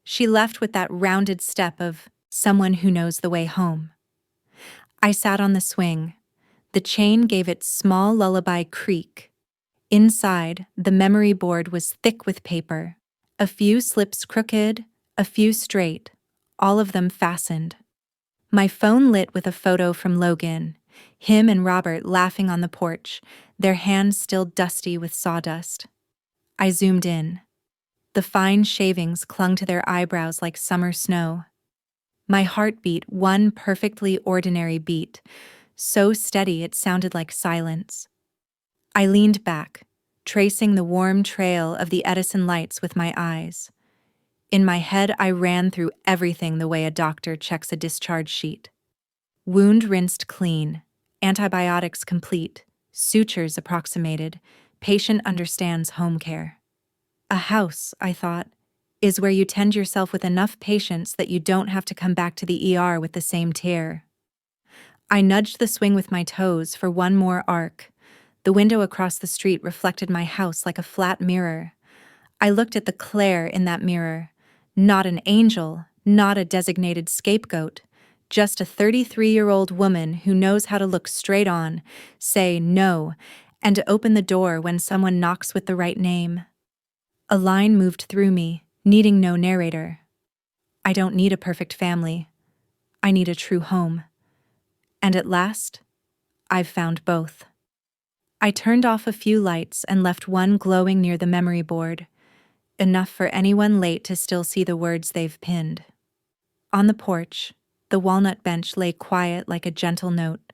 She left with that rounded step of someone who knows the way home. I sat on the swing. The chain gave its small lullaby creak. Inside, the memory board was thick with paper. A few slips crooked, a few straight, all of them fastened. My phone lit with a photo from Logan, him and Robert laughing on the porch, their hands still dusty with sawdust. I zoomed in. The fine shavings clung to their eyebrows like summer snow. My heart beat one perfectly ordinary beat, so steady it sounded like silence. I leaned back, tracing the warm trail of the Edison lights with my eyes. In my head, I ran through everything the way a doctor checks a discharge sheet. Wound rinsed clean, antibiotics complete, sutures approximated, patient understands home care. A house, I thought, is where you tend yourself with enough patience that you don't have to come back to the ER with the same tear. I nudged the swing with my toes for one more arc. The window across the street reflected my house like a flat mirror. I looked at the Claire in that mirror. Not an angel, not a designated scapegoat, just a 33-year-old woman who knows how to look straight on, say no, and open the door when someone knocks with the right name. A line moved through me, needing no narrator. I don't need a perfect family. I need a true home. And at last, I've found both. I turned off a few lights and left one glowing near the memory board, enough for anyone late to still see the words they've pinned. On the porch, the walnut bench lay quiet like a gentle note.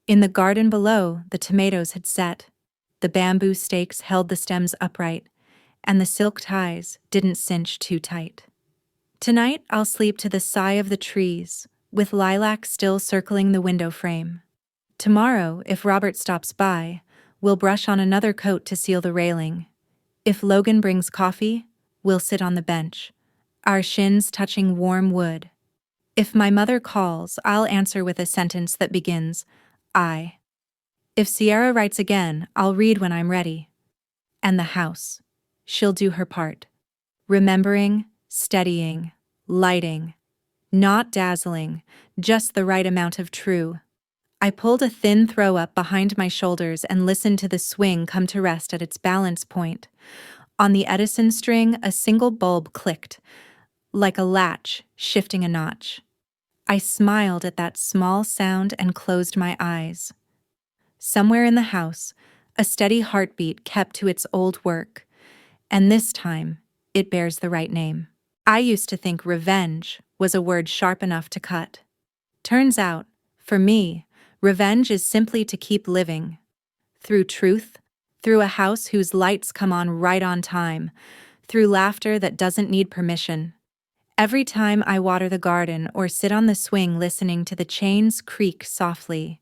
In the garden below, the tomatoes had set, the bamboo stakes held the stems upright, and the silk ties didn't cinch too tight. Tonight, I'll sleep to the sigh of the trees, with lilac still circling the window frame. Tomorrow, if Robert stops by, we'll brush on another coat to seal the railing. If Logan brings coffee, we'll sit on the bench, our shins touching warm wood. If my mother calls, I'll answer with a sentence that begins, I. If Sierra writes again, I'll read when I'm ready. And the house. She'll do her part. Remembering, steadying, lighting. Not dazzling, just the right amount of true. I pulled a thin throw up behind my shoulders and listened to the swing come to rest at its balance point. On the Edison string, a single bulb clicked, like a latch shifting a notch. I smiled at that small sound and closed my eyes. Somewhere in the house, a steady heartbeat kept to its old work, and this time, it bears the right name. I used to think revenge was a word sharp enough to cut. Turns out, for me, revenge is simply to keep living. Through truth, through a house whose lights come on right on time, through laughter that doesn't need permission. Every time I water the garden or sit on the swing listening to the chains creak softly,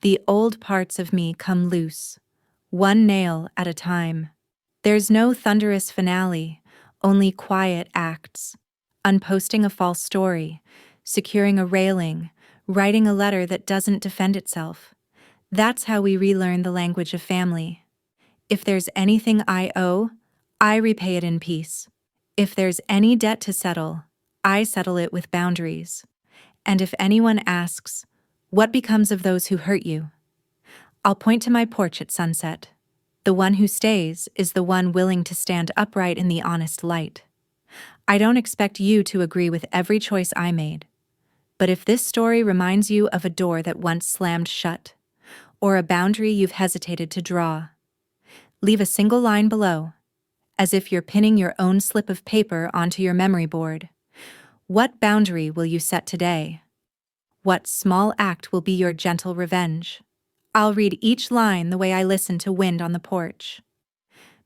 the old parts of me come loose, one nail at a time. There's no thunderous finale, only quiet acts. Unposting a false story, securing a railing, writing a letter that doesn't defend itself. That's how we relearn the language of family. If there's anything I owe, I repay it in peace. If there's any debt to settle, I settle it with boundaries. And if anyone asks, what becomes of those who hurt you? I'll point to my porch at sunset. The one who stays is the one willing to stand upright in the honest light. I don't expect you to agree with every choice I made. But if this story reminds you of a door that once slammed shut, or a boundary you've hesitated to draw, leave a single line below, as if you're pinning your own slip of paper onto your memory board. What boundary will you set today? What small act will be your gentle revenge? I'll read each line the way I listen to wind on the porch.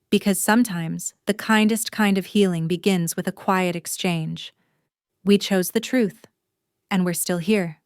Because sometimes the kindest kind of healing begins with a quiet exchange. We chose the truth, and we're still here.